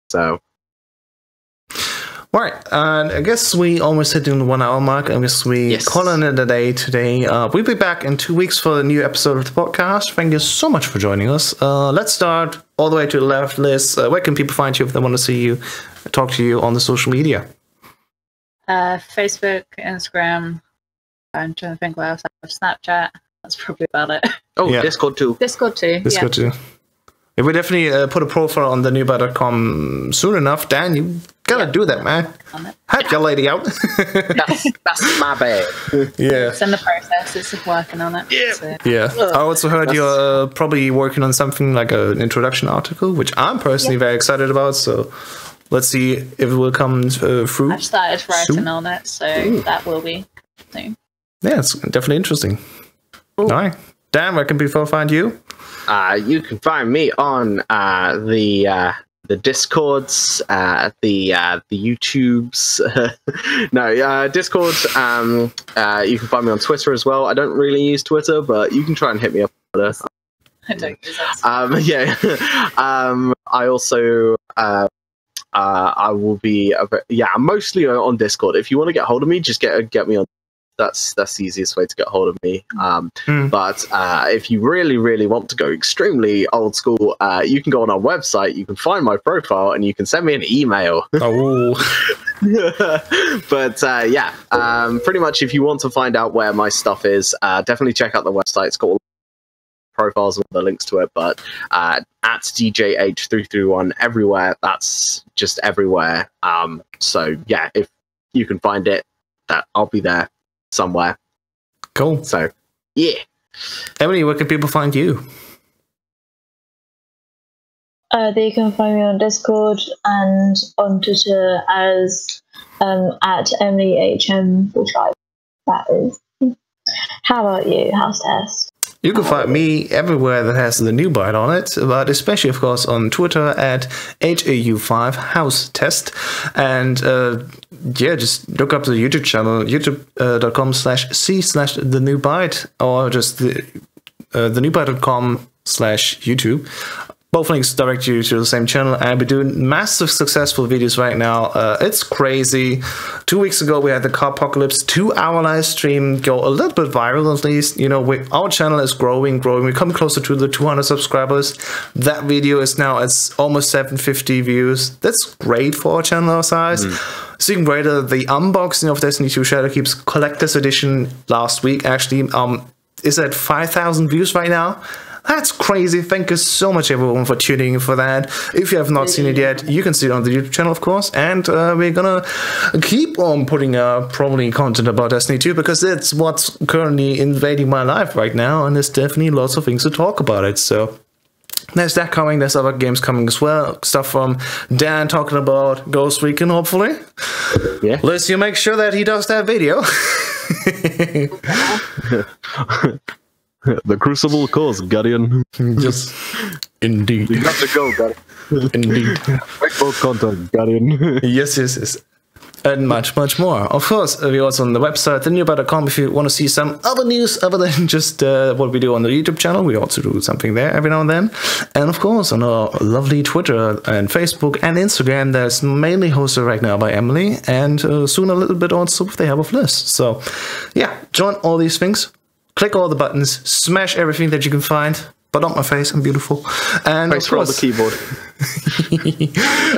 So, right, and I guess we almost hit the 1 hour mark. I guess we call it a day today. We'll be back in 2 weeks for a new episode of the podcast. Thank you so much for joining us. Let's start all the way to the left, Liz. Where can people find you if they want to see you, talk to you on the social media? Facebook, Instagram. I'm trying to think what else I have. Snapchat. That's probably about it. Oh, yeah. Discord too. Discord too. If we definitely put a profile on thenewbyte.com soon enough, Dan, you gotta do that, man. Help your lady out. that's my bad. Yeah. It's in the process. It's working on it. Yeah. So. Yeah. I also heard you're probably working on something like an introduction article, which I'm personally very excited about. So let's see if it will come through. I've started writing on it, so that will be soon. Yeah, it's definitely interesting. All right. Dan, where can people find you? You can find me on the Discords, the YouTubes. Discord. You can find me on Twitter as well. I don't really use Twitter, but you can try and hit me up on Twitter. I don't use that. I also I will be mostly on Discord. If you want to get hold of me, just get me on. That's the easiest way to get hold of me. But if you really want to go extremely old school, you can go on our website, you can find my profile, and you can send me an email. Oh. But pretty much if you want to find out where my stuff is, definitely check out the website. It's got all the profiles and all the links to it, but at DJH331 everywhere. That's just everywhere. So yeah, if you can find it, that I'll be there somewhere. Cool. So yeah. Emily, where can people find you? They can find me on Discord and on Twitter as at EmilyHM45. That is. How about you, Hau5test? You can find me everywhere that has the new Byte on it, but especially, of course, on Twitter at Hau5test. And just look up the YouTube channel, youtube.com/c/thenewbyte, or just the thenewbyte.com/YouTube. Both links direct you to the same channel, and we're doing massive successful videos right now. It's crazy. 2 weeks ago, we had the Cardpocalypse 2-hour live stream go a little bit viral, at least. You know, our channel is growing. We're coming closer to the 200 subscribers. That video is now at almost 750 views. That's great for a channel our size. It's even greater. The unboxing of Destiny 2 Shadowkeep's Collector's Edition last week actually is at 5,000 views right now. That's crazy. Thank you so much, everyone, for tuning in for that. If you have not seen it yet, you can see it on the YouTube channel, of course. And we're gonna keep on putting up probably content about Destiny 2 because it's what's currently invading my life right now, and there's definitely lots of things to talk about it. So there's that coming. There's other games coming as well. Stuff from Dan talking about Ghost Recon, hopefully. Yeah. Liz, you make sure that he does that video. The Crucible cause, Guardian. Yes, indeed. You got to go, Guardian. Indeed. Make both content, Guardian. Yes. And much more. Of course, we're also on the website, thenewbyte.com, if you want to see some other news other than just what we do on the YouTube channel. We also do something there every now and then. And of course, on our lovely Twitter and Facebook and Instagram, that's mainly hosted right now by Emily, and soon a little bit also with the help of Liz. So, yeah, join all these things. Click all the buttons, smash everything that you can find, but not my face, I'm beautiful. And face for the keyboard.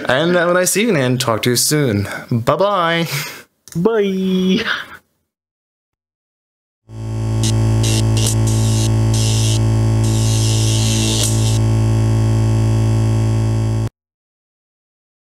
And have a nice evening and talk to you soon. Bye-bye. Bye.